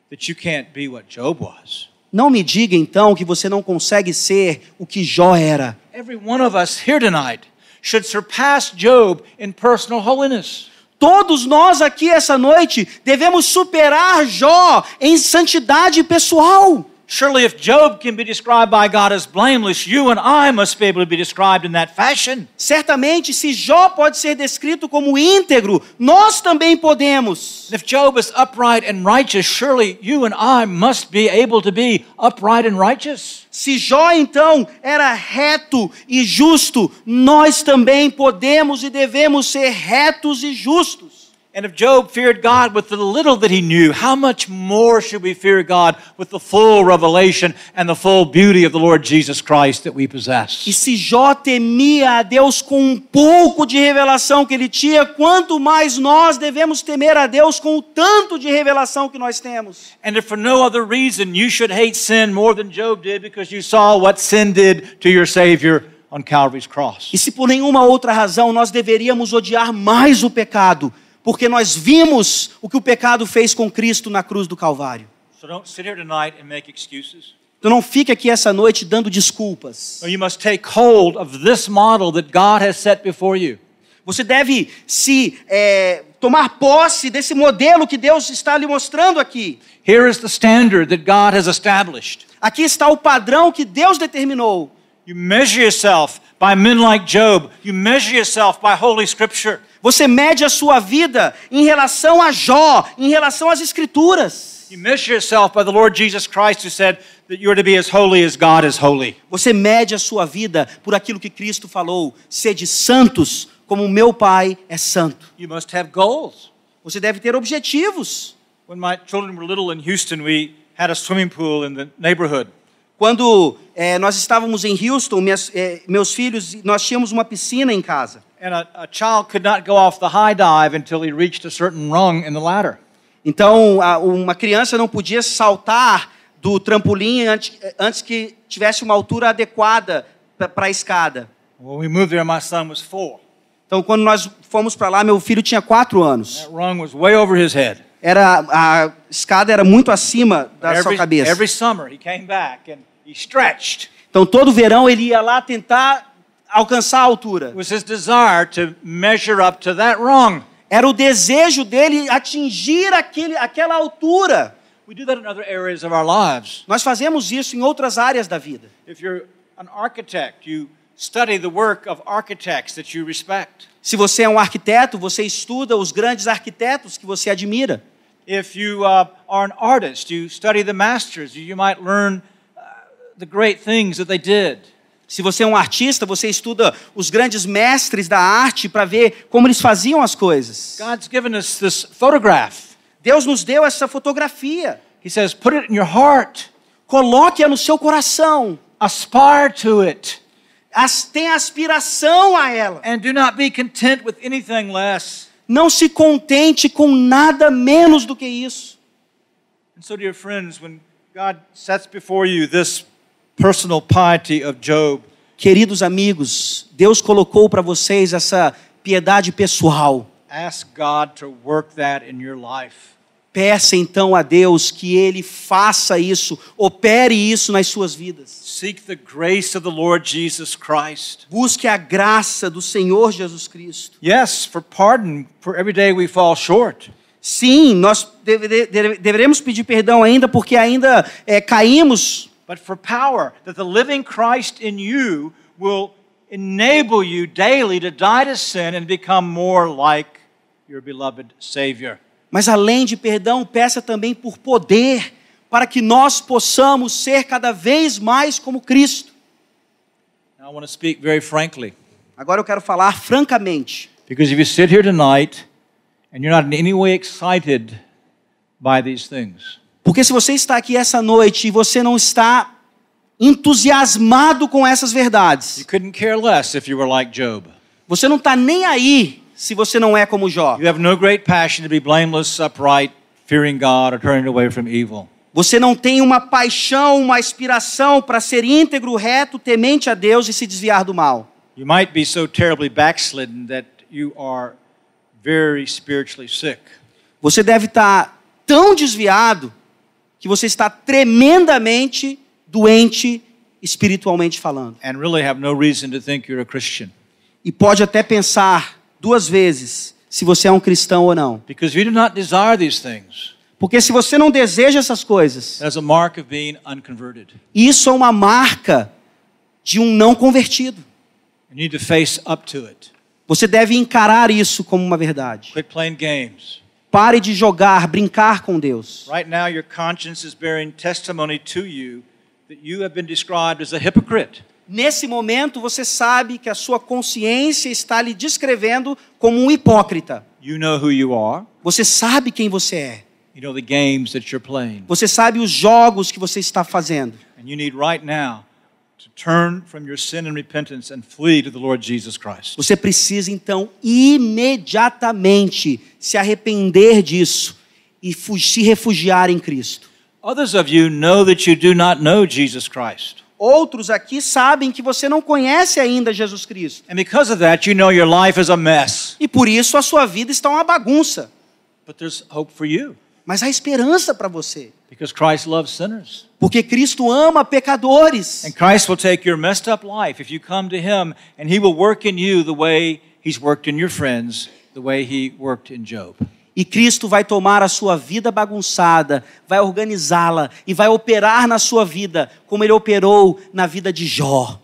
that you can't be what Job was. Não me diga então que você não consegue ser o que Jó era. Every one of us here tonight should surpass Job in personal holiness. Todos nós aqui essa noite devemos superar Jó em santidade pessoal. Surely if Job can be described by God as blameless, you and I must be able to be described in that fashion. Certamente, se Jó pode ser descrito como íntegro, nós também podemos. If Job is upright and righteous, surely you and I must be able to be upright and righteous. Se Jó então era reto e justo, nós também podemos e devemos ser retos e justos. And if Job feared God with the little that he knew, how much more should we fear God with the full revelation and the full beauty of the Lord Jesus Christ that we possess? E se Jó temia a Deus com um pouco de revelação que ele tinha, quanto mais nós devemos temer a Deus com o tanto de revelação que nós temos. And if for no other reason you should hate sin more than Job did because you saw what sin did to your Savior on Calvary's cross. E se por nenhuma outra razão nós deveríamos odiar mais o pecado, porque nós vimos o que o pecado fez com Cristo na cruz do Calvário. So don't sit here tonight and make excuses. Então não fique aqui essa noite dando desculpas. No, you must take hold of this model that God has set before you. Você deve tomar posse desse modelo que Deus está lhe mostrando aqui. Here is the standard that God has established. Aqui está o padrão que Deus determinou. You measure yourself by men like Job. You measure yourself by Holy Scripture. Você mede a sua vida em relação a Jó, em relação às Escrituras. You measure yourself by the Lord Jesus Christ, who said that you are to be as holy as God is holy. Você mede a sua vida por aquilo que Cristo falou: sede santos, como o meu Pai é santo. You must have goals. Você deve ter objetivos. When my children were little in Houston, we had a swimming pool in the neighborhood. Quando nós estávamos em Houston, meus filhos, nós tínhamos uma piscina em casa. And a child could not go off the high dive until he reached a certain rung in the ladder. Então, uma criança não podia saltar do trampolim antes que tivesse uma altura adequada para a escada. When we moved there, my son was 4. Então, quando nós fomos para lá, meu filho tinha 4 anos. That rung was way over his head. A escada era muito acima da sua cabeça. Every summer he came back and he stretched. Então, todo verão ele ia lá tentar alcançar a altura. It was his desire to measure up to that rung. Era o desejo dele atingir aquela altura. We do that in other areas of our lives. Nós fazemos isso em outras áreas da vida. If you're an architect, you study the work of architects that you respect. Se você é um arquiteto, você estuda os grandes arquitetos que você admira. If you are an artist, you study the masters. You might learn the great things that they did. Se você é um artista, você estuda os grandes mestres da arte para ver como eles faziam as coisas. God's given us this photograph. Deus nos deu essa fotografia. He says, put it in your heart. Coloque-a no seu coração. Aspire to it. Tenha aspiração a ela. And do not be content with anything less. Não se contente com nada menos do que isso. And so, dear friends, when God sets before you this personal piety of Job, queridos amigos, Deus colocou para vocês essa piedade pessoal. Ask God to work that in your life. Peça então a Deus que Ele faça isso, opere isso nas suas vidas. Seek the grace of the Lord Jesus Christ. Busque a graça do Senhor Jesus Cristo. Yes, for pardon, for every day we fall short. Sim, nós deveremos pedir perdão ainda porque ainda caímos. But for power, that the living Christ in you will enable you daily to die to sin and become more like your beloved Savior. Mas além de perdão, peça também por poder, para que nós possamos ser cada vez mais como Cristo. Now I want to speak very frankly. Agora eu quero falar francamente. Because if you sit here tonight and you're not in any way excited by these things, porque se você está aqui essa noite e você não está entusiasmado com essas verdades, you couldn't care less if you were like Job. Você não está nem aí se você não é como Jó. You have no great passion to be blameless, upright, fearing God, or turning away from evil. Você não tem uma paixão, uma aspiração para ser íntegro, reto, temente a Deus e se desviar do mal. You might be so terribly backslidden that you are very spiritually sick. Você deve estar tão desviado que você está tremendamente doente espiritualmente falando. And really have no reason to think you're a Christian. E pode até pensar 2 vezes se você é um cristão ou não. Because if you do not desire these things, porque se você não deseja essas coisas, that's a mark of being unconverted. Isso é uma marca de um não convertido. You need to face up to it. Você deve encarar isso como uma verdade. Quit playing games. Pare de jogar, brincar com Deus. Right now your conscience is bearing testimony to you that you have been described as a hypocrite. Nesse momento você sabe que a sua consciência está lhe descrevendo como um hipócrita. You know who you are. Você sabe quem você é. You know the games that you're playing. Você sabe os jogos que você está fazendo. And you need right now to turn from your sin and repentance and flee to the Lord Jesus Christ. Você precisa então imediatamente se arrepender disso e se refugiar em Cristo. Others of you know that you do not know Jesus Christ. Outros aqui sabem que você não conhece ainda Jesus Cristo. And because of that, you know your life is a mess. E por isso a sua vida está uma bagunça. But there's hope for you. Mas há esperança para você. Because Christ loves sinners. Porque Cristo ama pecadores. And Christ will take your messed up life if you come to Him, and He will work in you the way He's worked in your friends the way he worked in Job. E Cristo vai tomar a sua vida bagunçada, vai organizá-la e vai operar na sua vida como ele operou na vida de Jó.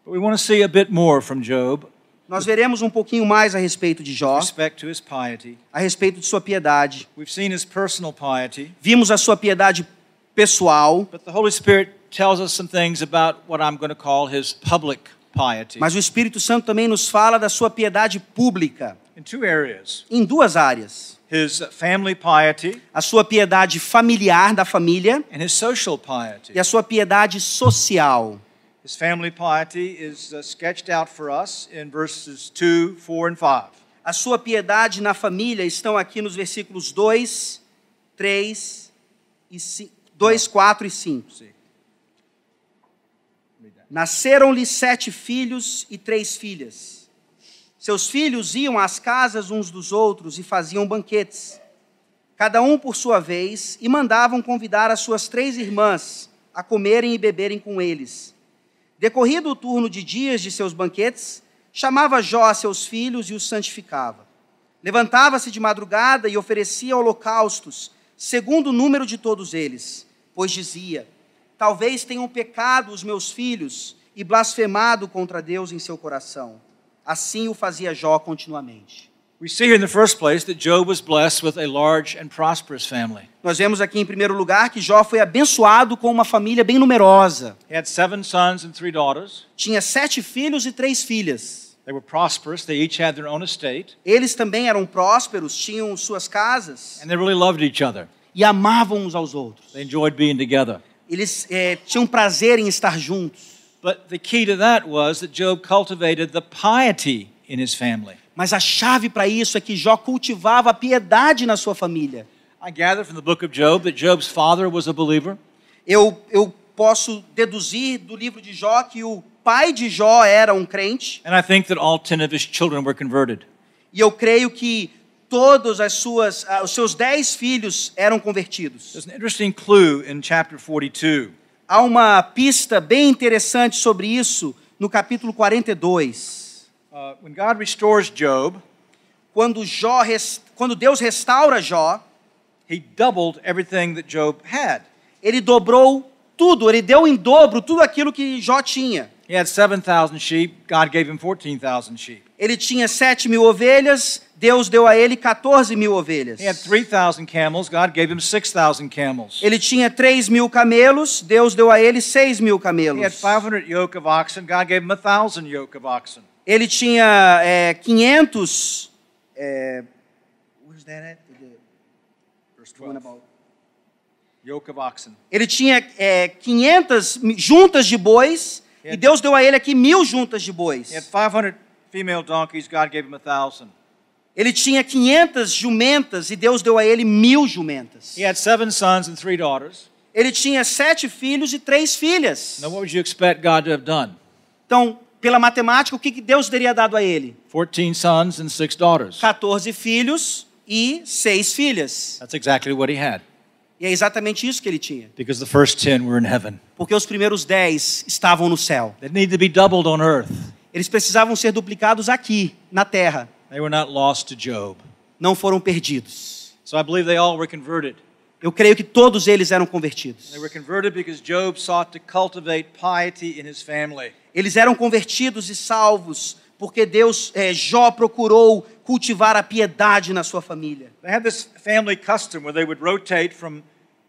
But we want to see a bit more from Job Nós veremos um pouquinho mais a respeito de with Jó, respect to his piety. a respeito de sua piedade. We've seen his personal piety, Vimos a sua piedade pessoal, but the Holy Spirit tells us some things about what I'm going to call his public piety mas o Espírito Santo também nos fala da sua piedade pública, in two areas. em duas áreas. His family piety A sua piedade familiar da família and his social piety. e a sua piedade social. His family piety is sketched out for us in verses 2, 4, and 5. A sua piedade na família estão aqui nos versículos 2, 3 e 5, 2, 4 e 5. See. Read that. Nasceram-lhe 7 filhos e 3 filhas. Seus filhos iam às casas uns dos outros e faziam banquetes, cada um por sua vez, e mandavam convidar as suas 3 irmãs a comerem e beberem com eles. Decorrido o turno de dias de seus banquetes, chamava Jó a seus filhos e os santificava. Levantava-se de madrugada e oferecia holocaustos, segundo o número de todos eles, pois dizia: talvez tenham pecado os meus filhos e blasfemado contra Deus em seu coração. Assim o fazia Jó continuamente. We see here in the first place that Job was blessed with a large and prosperous family. Nós vemos aqui em primeiro lugar que Jó foi abençoado com uma família bem numerosa. He had 7 sons and 3 daughters. Tinha 7 filhos e 3 filhas. They were prosperous. They each had their own estate, Eles também eram prósperos, tinham suas casas and they really loved each other. e amavam uns aos outros. They enjoyed being together. Eles tinham prazer em estar juntos. But the key to that was that Job cultivated the piety in his family. Mas a chave para isso é que Jó cultivava a piedade na sua família. I gather from the book of Job that Job's father was a believer. Eu posso deduzir do livro de Jó que o pai de Jó era um crente. And I think that all 10 of his children were converted. E eu creio que todos os seus 10 filhos eram convertidos. There's an interesting clue in chapter 42. Há uma pista bem interessante sobre isso no capítulo 42. When God restores Job, Quando Deus restaura Jó, he doubled everything that Job had. ele dobrou tudo, ele deu em dobro tudo aquilo que Jó tinha. He had 7,000 sheep. God gave him 14,000 sheep. Ele tinha 7.000 ovelhas, Deus deu a ele 14.000 ovelhas. He had 3,000 camels. God gave him 6,000 camels. Ele tinha 3.000 camelos, Deus deu a ele 6.000 He had camelos. 500 yoke of oxen. God gave him 1,000 yoke of oxen. Ele tinha 500... where's that at? Verse 12. Yoke of oxen. Ele tinha 500 juntas de bois, e Deus deu a ele aqui 1.000 juntas de bois. He had 500 female donkeys. God gave him 1,000. Ele tinha 500 jumentas, e Deus deu a ele 1.000 jumentas. He had 7 sons and 3 daughters. Ele tinha 7 filhos e 3 filhas. Now, what would you expect God to have done? Então, pela matemática, o que Deus teria dado a ele? 14 sons and 6 daughters. 14 filhos e 6 filhas. That's exactly what he had, E é exatamente isso que ele tinha. because the first 10 were in heaven. Porque os primeiros 10 estavam no céu. They need to be doubled on earth. Eles precisavam ser duplicados aqui, na terra. They were not lost to Job. Não foram perdidos. So I believe they all were converted. Eu creio que todos eles eram convertidos. They were converted because Job sought to cultivate piety in his family. Eles eram convertidos e salvos porque Jó procurou cultivar a piedade na sua família. They had this family custom where they would rotate from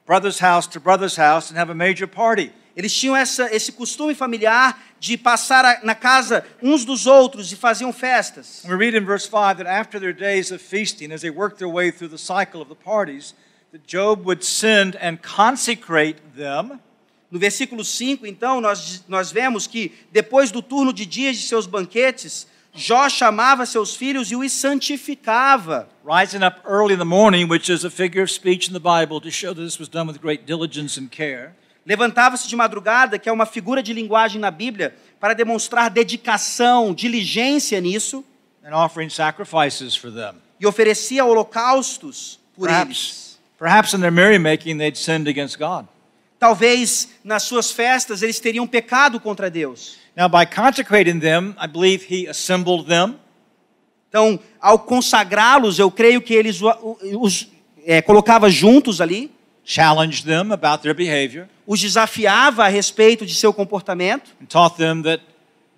brother's house to brother's house and have a major party. Eles tinham esse costume familiar de passar na casa uns dos outros e faziam festas. And we read in verse 5 that after their days of feasting, as they worked their way through the cycle of the parties, that Job would send and consecrate them. No versículo 5, então, nós vemos que depois do turno de dias de seus banquetes, Jó chamava seus filhos e os santificava. Rising up early in the morning, which is a figure of speech in the Bible to show that this was done with great diligence and care. Levantava-se de madrugada, que é uma figura de linguagem na Bíblia, para demonstrar dedicação, diligência nisso, And offering sacrifices for them. e oferecia holocaustos por eles. Perhaps in their merrymaking they'd sinned against God. Talvez nas suas festas eles teriam pecado contra Deus. Now by consecrating them, I believe he assembled them. Então, ao consagrá-los, eu creio que eles os colocava juntos ali, challenged them about their behavior, os desafiava a respeito de seu comportamento and taught them that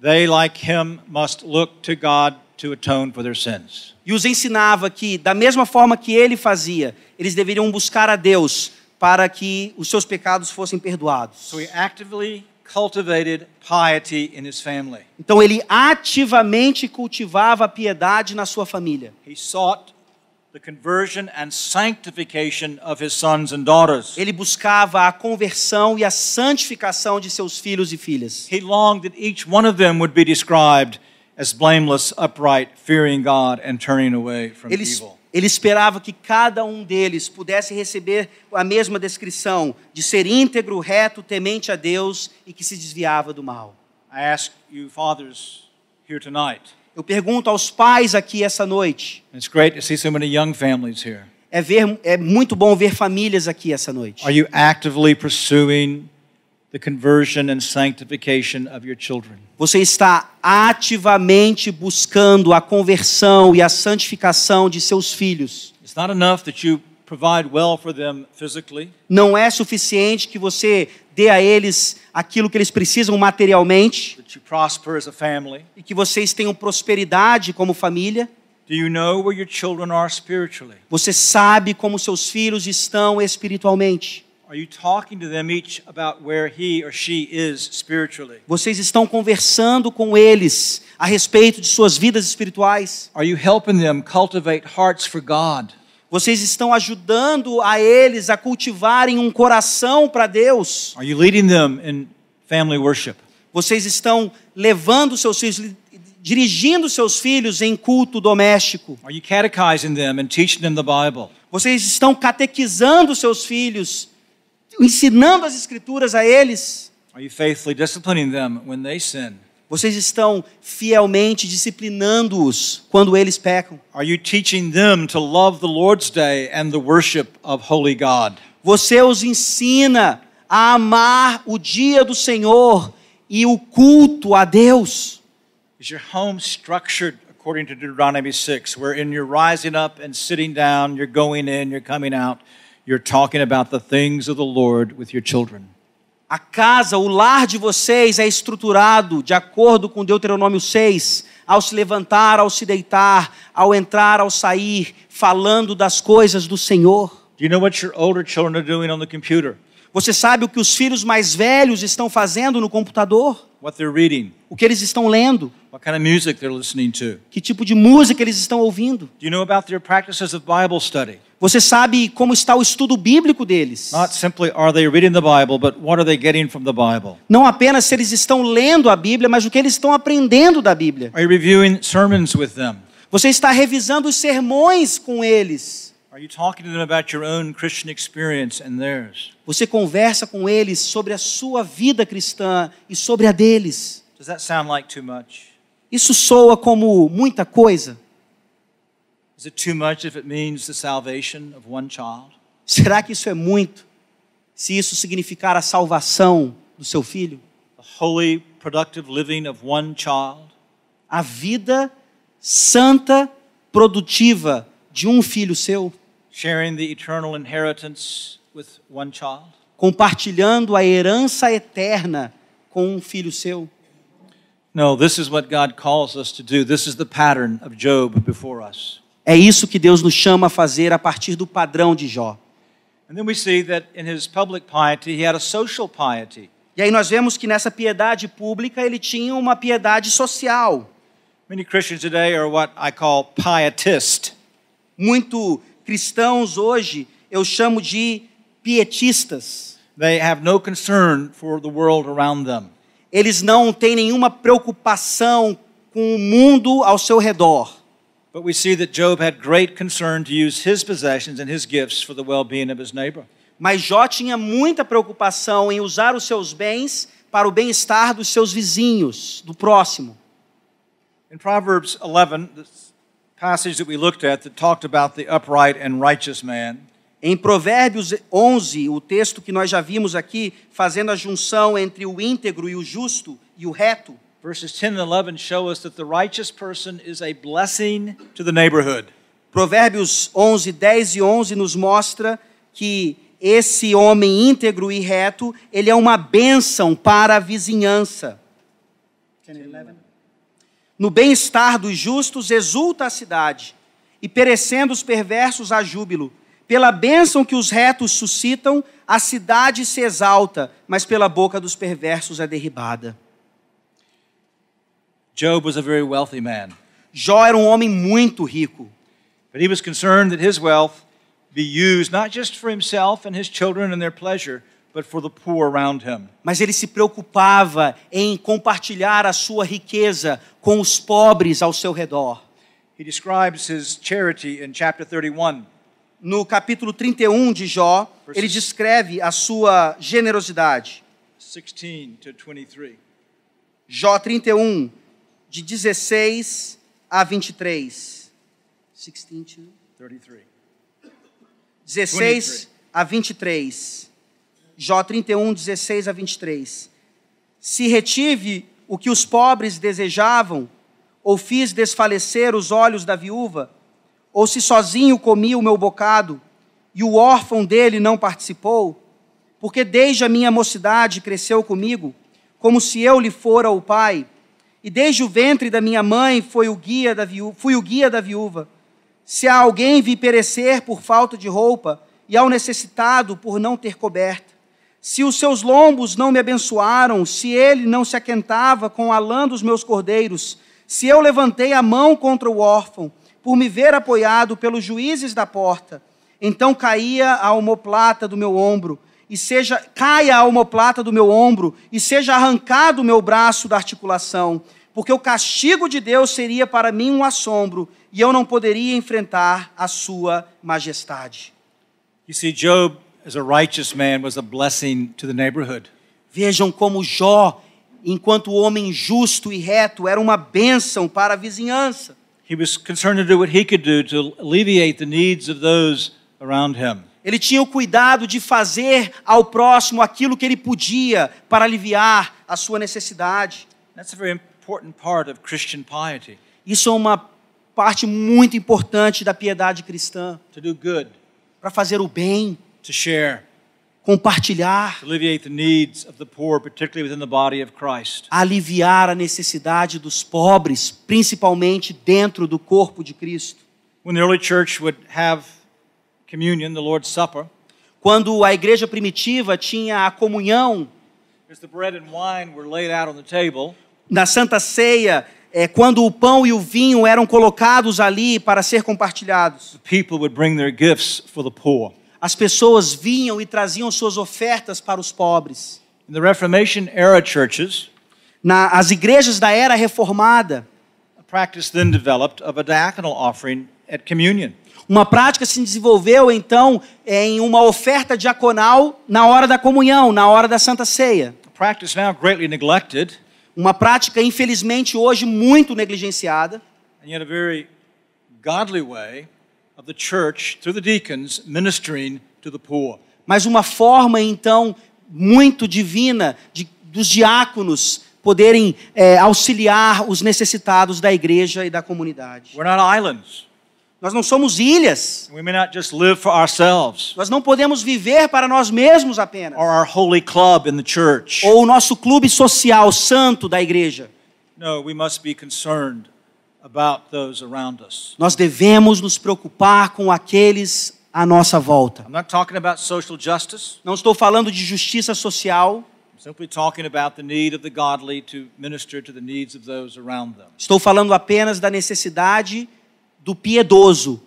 they, like him, must look to God to atone for their sins. e os ensinava que, da mesma forma que ele fazia, eles deveriam buscar a Deus para que os seus pecados fossem perdoados. So he actively cultivated piety in his family. Então ele ativamente cultivava a piedade na sua família. He sought the conversion and sanctification of his sons and daughters. Ele buscava a conversão e a santificação de seus filhos e filhas. He longed that each one of them would be described as blameless, upright, fearing God, and turning away from evil. Ele esperava que cada um deles pudesse receber a mesma descrição de ser íntegro, reto, temente a Deus e que se desviava do mal. I ask you fathers here tonight. Eu pergunto aos pais aqui essa noite. It's great to see so many young families here. É muito bom ver famílias aqui essa noite. Are you actively pursuing the conversion and sanctification of your children? Você está ativamente buscando a conversão e a santificação de seus filhos. It's not enough that you provide well for them physically. Não é suficiente que você dê a eles aquilo que eles precisam materialmente That you prosper as a family. e que vocês tenham prosperidade como família. Do you know where your children are spiritually? Você sabe como seus filhos estão espiritualmente. Are you talking to them each about where he or she is spiritually? Vocês estão conversando com eles a respeito de suas vidas espirituais. Are you helping them cultivate hearts for God? Vocês estão ajudando a eles a cultivarem um coração para Deus. Are you leading them in family worship? Vocês estão levando seus filhos, dirigindo seus filhos em culto doméstico. Are you catechizing them and teaching them the Bible? Vocês estão catequizando seus filhos, ensinando as escrituras a eles. Are you faithfully disciplining them when they sin? Vocês estão fielmente disciplinando-os quando eles pecam. Are you teaching them to love the Lord's Day and the worship of holy God? Você os ensina a amar o dia do Senhor e o culto a Deus. Is your home structured according to Deuteronomy 6, wherein you're rising up and sitting down, you're going in, you're coming out, you're talking about the things of the Lord with your children? A casa, o lar de vocês é estruturado de acordo com Deuteronômio 6, ao se levantar, ao se deitar, ao entrar, ao sair, falando das coisas do Senhor. Do you know what your older children are doing on the computer? Você sabe o que os filhos mais velhos estão fazendo no computador? What they're reading? O que eles estão lendo? What kind of music they're listening to? Que tipo de música eles estão ouvindo? Do you know about their practices of Bible study? Você sabe como está o estudo bíblico deles? Not simply are they reading the Bible, but what are they getting from the Bible? Não apenas se eles estão lendo a Bíblia, mas o que eles estão aprendendo da Bíblia. Are you reviewing sermons with them? Você está revisando os sermões com eles. Are you talking to them about your own Christian experience and theirs? Você conversa com eles sobre a sua vida cristã e sobre a deles. Does that sound like too much? Isso soa como muita coisa? Is it too much if it means the salvation of one child? Será que isso é muito? Se isso significar a salvação do seu filho? The holy, productive living of one child? A vida santa, produtiva de um filho seu? Sharing the eternal inheritance with one child? Compartilhando a herança eterna com um filho seu? No, this is what God calls us to do. This is the pattern of Job before us. É isso que Deus nos chama a fazer a partir do padrão de Jó. And then we see that in his public piety, he had a social piety. E aí nós vemos que nessa piedade pública ele tinha uma piedade social. Many Christians today are what I call pietist. Muito cristãos hoje eu chamo de pietistas. They have no concern for the world around them. Eles não têm nenhuma preocupação com o mundo ao seu redor. But we see that Job had great concern to use his possessions and his gifts for the well-being of his neighbor. Mas Jó tinha muita preocupação em usar os seus bens para o bem-estar dos seus vizinhos, do próximo. In Proverbs 11, the passage that we looked at that talked about the upright and righteous man, Em Provérbios 11, o texto que nós já vimos aqui, fazendo a junção entre o íntegro e o justo e o reto, Verses 10 and 11 show us that the righteous person is a blessing to the neighborhood. Provérbios 11, 10 e 11 nos mostra que esse homem íntegro e reto, ele é uma bênção para a vizinhança. No bem-estar dos justos exulta a cidade, e perecendo os perversos há júbilo. Pela bênção que os retos suscitam, a cidade se exalta, mas pela boca dos perversos é derribada. Job was a very wealthy man, Jó era um homem muito rico, but he was concerned that his wealth be used not just for himself and his children and their pleasure, but for the poor around him. mas ele se preocupava em compartilhar a sua riqueza com os pobres ao seu redor. He describes his charity in chapter 31. No capítulo 31 de Jó, ele descreve a sua generosidade. 16 to 23. Jó 31, de 16 a 23. 16 to 33. 16 a 23. Jó 31, 16 a 23. Se retive o que os pobres desejavam, ou fiz desfalecer os olhos da viúva, ou se sozinho comi o meu bocado, e o órfão dele não participou, porque desde a minha mocidade cresceu comigo, como se eu lhe fora o pai, e desde o ventre da minha mãe fui o guia da viúva. Se a alguém vi perecer por falta de roupa, e ao necessitado por não ter coberta, se os seus lombos não me abençoaram, se ele não se aquentava com a lã dos meus cordeiros, se eu levantei a mão contra o órfão, por me ver apoiado pelos juízes da porta, então caia a omoplata do meu ombro, e seja arrancado o meu braço da articulação, porque o castigo de Deus seria para mim um assombro, e eu não poderia enfrentar a sua majestade. You see, Job, as a righteous man, was a blessing to the neighborhood. Vejam como Jó, enquanto homem justo e reto, era uma bênção para a vizinhança. He was concerned to do what he could do to alleviate the needs of those around him. Ele tinha o cuidado de fazer ao próximo aquilo que ele podia para aliviar a sua necessidade. That's a very important part of Christian piety, Isso é uma parte muito importante da piedade cristã, to do good, para fazer o bem, to share, compartilhar, to alleviate the needs of the poor, particularly within the body of Christ. aliviar a necessidade dos pobres, principalmente dentro do corpo de Cristo. When the early church would have communion, the Lord's Supper, Quando a igreja primitiva tinha a comunhão, as the bread and wine were laid out on the table, na Santa Ceia, quando o pão e o vinho eram colocados ali para ser compartilhados, the people would bring their gifts for the poor. as pessoas vinham e traziam suas ofertas para os pobres. In the Reformation era churches, As igrejas da era reformada, a practice then developed of a diaconal offering at communion. uma prática se desenvolveu então em uma oferta diaconal na hora da comunhão, na hora da Santa Ceia. A practice now greatly neglected, Uma prática, infelizmente, hoje muito negligenciada, and yet a very godly way of the church, through the deacons, ministering to the poor. mas uma forma então muito divina dos diáconos poderem auxiliar os necessitados da igreja e da comunidade. We're not islands. Nós não somos ilhas. We may not just live for ourselves Nós não podemos viver para nós mesmos apenas. or our holy club in the church. Ou o nosso clube social santo da igreja. No, we must be concerned about those around us. Nós devemos nos preocupar com aqueles à nossa volta. I'm not talking about social justice. Não estou falando de justiça social. I'm simply talking about the need of the godly to minister to the needs of those around them. Estou falando apenas da necessidade do piedoso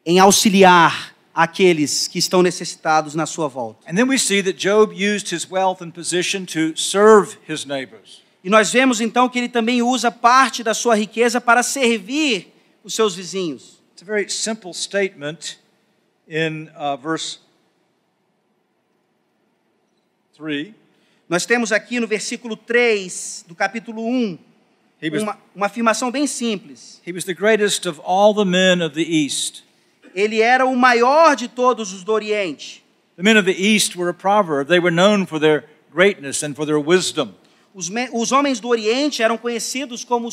em auxiliar aqueles que estão necessitados na sua volta. And then we see that Job used his wealth and position to serve his neighbors. E nós vemos então que ele também usa parte da sua riqueza para servir os seus vizinhos. It's a very simple statement in verse 3. Nós temos aqui no versículo 3 do capítulo 1 uma afirmação bem simples. He was the greatest of all the men of the East. Ele era o maior de todos os do Oriente. The men of the East were a proverb. They were known for their greatness and for their wisdom. Os homens do Oriente eram conhecidos como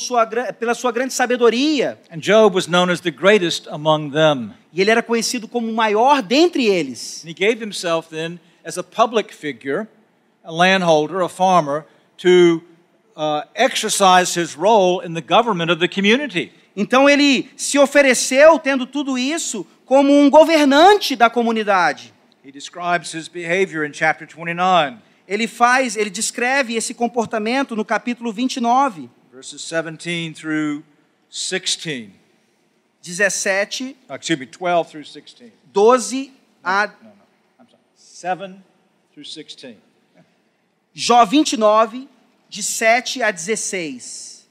pela sua grande sabedoria. And Job was known as the greatest among them. E ele era conhecido como o maior dentre eles. And he gave himself then as a public figure, a landholder, a farmer, to exercise his role in the government of the community. Então ele se ofereceu, tendo tudo isso, como um governante da comunidade. He describes his behavior in chapter 29. Ele descreve esse comportamento no capítulo 29. Verses 17 through 16. 12 through 16. 12 a... I'm sorry. 7 through 16. Jó 29, de 7 a 16.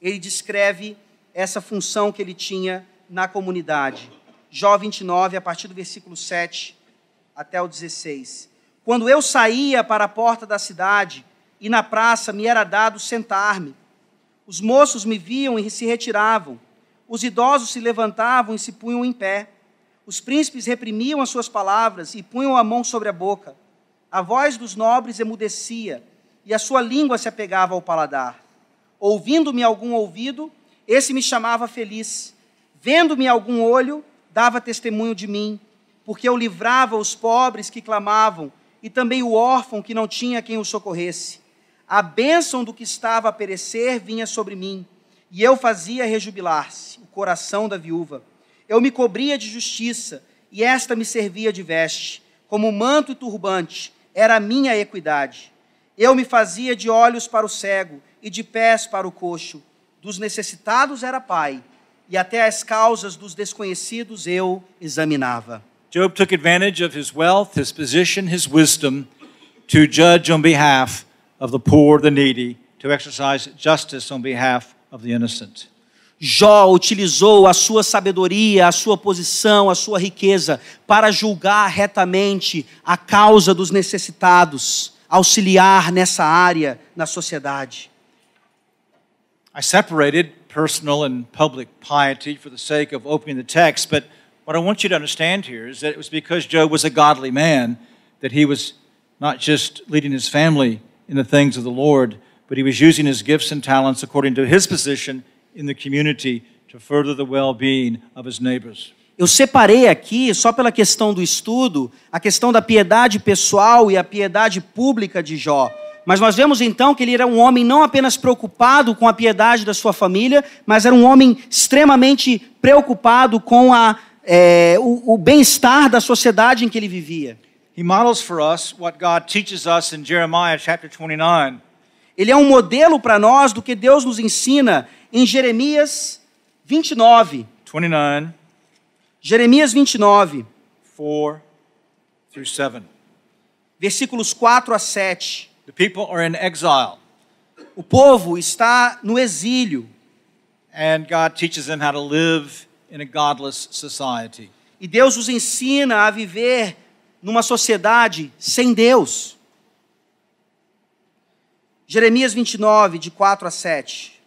Ele descreve essa função que ele tinha na comunidade. Jó 29, a partir do versículo 7 até o 16. Quando eu saía para a porta da cidade, e na praça me era dado sentar-me. Os moços me viam e se retiravam. Os idosos se levantavam e se punham em pé. Os príncipes reprimiam as suas palavras e punham a mão sobre a boca. A voz dos nobres emudecia, e a sua língua se apegava ao paladar. Ouvindo-me algum ouvido, esse me chamava feliz. Vendo-me algum olho, dava testemunho de mim, porque eu livrava os pobres que clamavam, e também o órfão que não tinha quem o socorresse. A bênção do que estava a perecer vinha sobre mim, e eu fazia rejubilar-se o coração da viúva. Eu me cobria de justiça, e esta me servia de veste, como manto e turbante, era a minha equidade. Eu me fazia de olhos para o cego, e de pés para o coxo. Dos necessitados era pai, e até as causas dos desconhecidos eu examinava. Job took advantage of his wealth, his position, his wisdom to judge on behalf of the poor, the needy, to exercise justice on behalf of the innocent. Jó utilizou a sua sabedoria, a sua posição, a sua riqueza para julgar retamente a causa dos necessitados, auxiliar nessa área na sociedade. I separated personal and public piety for the sake of opening the text, but what I want you to understand here is that it was because Job was a godly man that he was not just leading his family in the things of the Lord, but he was using his gifts and talents according to his position in the community to further the well-being of his neighbors. Eu separei aqui, só pela questão do estudo, a questão da piedade pessoal e a piedade pública de Jó. Mas nós vemos então que ele era um homem não apenas preocupado com a piedade da sua família, mas era um homem extremamente preocupado com o bem-estar da sociedade em que ele vivia. He models for us what God teaches us in Jeremiah chapter 29. Ele é um modelo para nós do que Deus nos ensina em Jeremias 29. 29. Jeremias 29. 4 through 7. Versículos 4 a 7. The people are in exile. O povo está no exílio. And God teaches them how to live in a godless society. E Deus os ensina a viver numa sociedade sem Deus. Jeremias 29, de 4 a 7.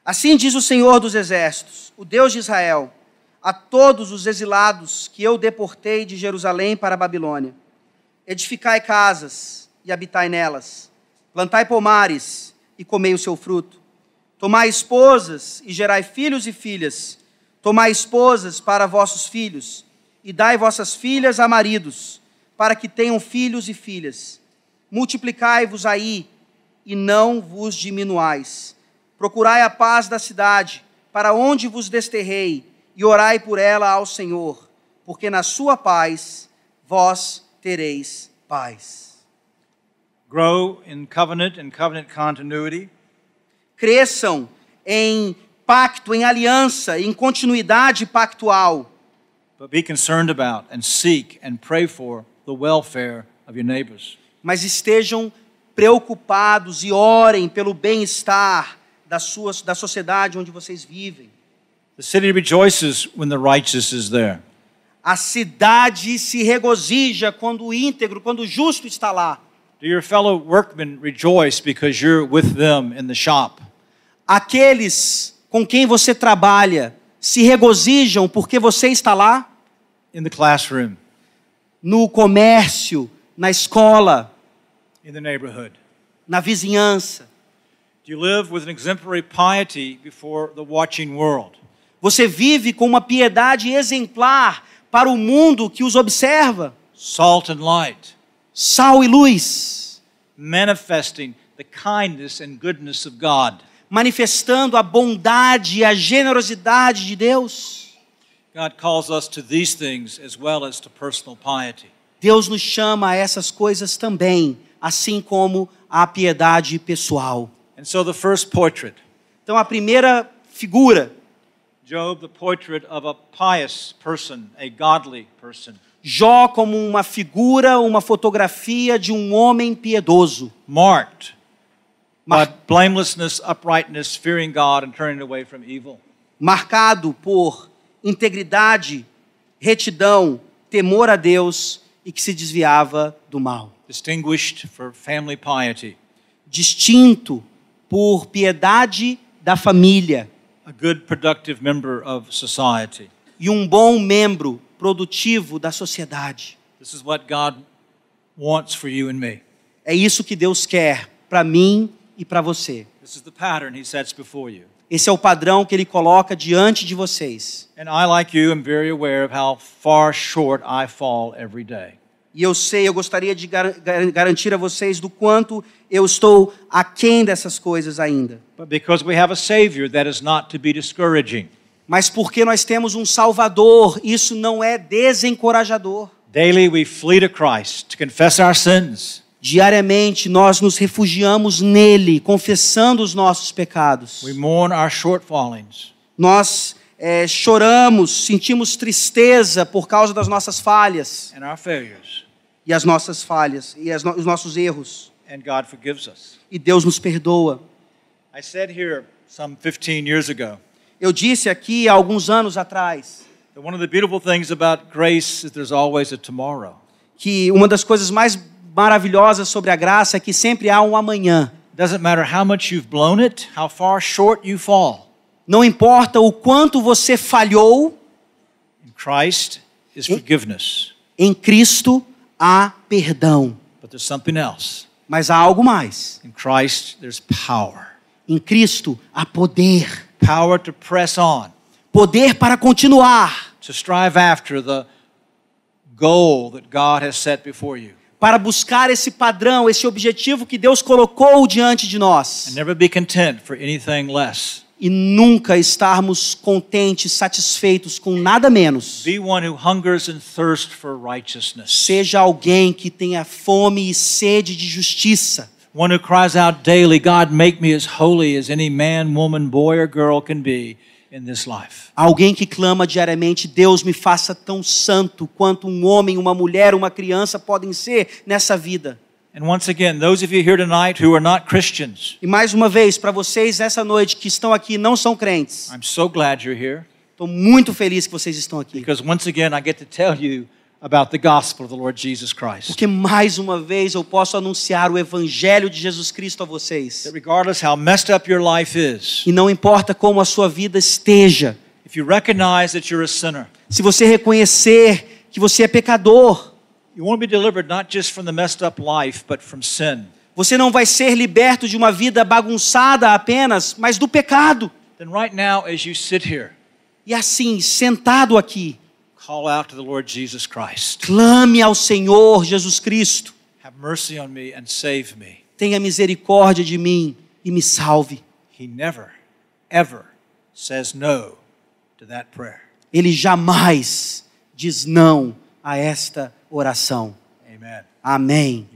Assim diz o Senhor dos Exércitos, o Deus de Israel, a todos os exilados que eu deportei de Jerusalém para a Babilônia. Edificai casas e habitai nelas. Plantai pomares e comei o seu fruto. Tomai esposas e gerai filhos e filhas. Tomai esposas para vossos filhos e dai vossas filhas a maridos, para que tenham filhos e filhas. Multiplicai-vos aí e não vos diminuais. Procurai a paz da cidade, para onde vos desterrei, e orai por ela ao Senhor, porque na sua paz vós tereis paz. Grow in covenant and covenant continuity. Cresçam em pacto, em aliança, em continuidade pactual. But be concerned about and seek and pray for the welfare of your neighbors. Mas estejam preocupados e orem pelo bem-estar da sociedade onde vocês vivem. The city rejoices when the righteous is there. A cidade se regozija quando o íntegro, quando o justo está lá. Do your fellow workmen rejoice because you're with them in the shop? Aqueles com quem você trabalha se regozijam porque você está lá? In the classroom. No comércio, na escola, In the neighborhood. na vizinhança? Do you live with an exemplary piety before the watching world? Você vive com uma piedade exemplar para o mundo que os observa? Salt and light, Sal e luz, manifesting the kindness and goodness of God. manifestando a bondade e a generosidade de Deus. God calls us to these things as well as to personal piety. Deus nos chama a essas coisas também, assim como a piedade pessoal. And so the first portrait, Então a primeira figura, Job, the portrait of a pious person, a godly person. Jó como uma figura, uma fotografia de um homem piedoso, Marked Mar- by blamelessness, uprightness, fearing God, and turning away from evil. marcado por integridade, retidão, temor a Deus e que se desviava do mal. Distinguished for family piety. Distinto por piedade da família A good, productive member of society. e um bom membro produtivo da sociedade. This is what God wants for you and me. É isso que Deus quer para mim e para você. This is the pattern He sets before you. Esse é o padrão que Ele coloca diante de vocês. And I, like you, am very aware of how far short I fall every day. E eu gostaria de garantir a vocês do quanto eu estou aquém dessas coisas ainda. But because we have a Savior, that is not to be discouraging. Mas porque nós temos um Salvador, isso não é desencorajador. Daily we flee to Christ to confess our sins. Diariamente nós nos refugiamos nele, confessando os nossos pecados. We mourn our shortfallings. Nós choramos, sentimos tristeza por causa das nossas falhas And our failures. e as nossas falhas e os nossos erros. And God forgives us. E Deus nos perdoa. I said here some 15 years ago Eu disse aqui há alguns anos atrás that one of the beautiful things about grace is there's always a tomorrow. que uma das coisas mais maravilhosas sobre a graça é que sempre há um amanhã. It doesn't matter how much you've blown it, how far short you fall. Não importa o quanto você falhou, In Christ is forgiveness. em Cristo há perdão. But there's something else. Mas há algo mais. In Christ there's power. Em Cristo há poder. Power to press on. Poder para continuar. To strive after the goal that God has set before you. Para buscar esse padrão, esse objetivo que Deus colocou diante de nós. And never be content for anything less. E nunca estarmos contentes, satisfeitos com nada menos. Be one who hungers and thirsts for righteousness. Seja alguém que tenha fome e sede de justiça. One who cries out daily, God, make me as holy as any man, woman, boy or girl can be in this life. Alguém que clama diariamente, Deus me faça tão santo quanto um homem, uma mulher, uma criança podem ser nessa vida. And once again, those of you here tonight who are not Christians, E mais uma vez, para vocês essa noite que estão aqui e não são crentes, I'm so glad you're here estou muito feliz que vocês estão aqui. because once again I get to tell you about the gospel of the Lord Jesus Christ. Porque mais uma vez eu posso anunciar o evangelho de Jesus Cristo a vocês. That regardless how messed up your life is, E não importa como a sua vida esteja, if you recognize that you're a sinner, se você reconhecer que você é pecador, you want to be delivered not just from the messed up life, but from sin. você não vai ser liberto de uma vida bagunçada apenas, mas do pecado. Then right now, as you sit here, E assim, sentado aqui, call out to the Lord Jesus Christ. clame ao Senhor Jesus Cristo. Have mercy on me and save me. Tenha misericórdia de mim e me salve. He never, ever says no to that prayer. Ele jamais diz não a esta oração. Amen. Amém.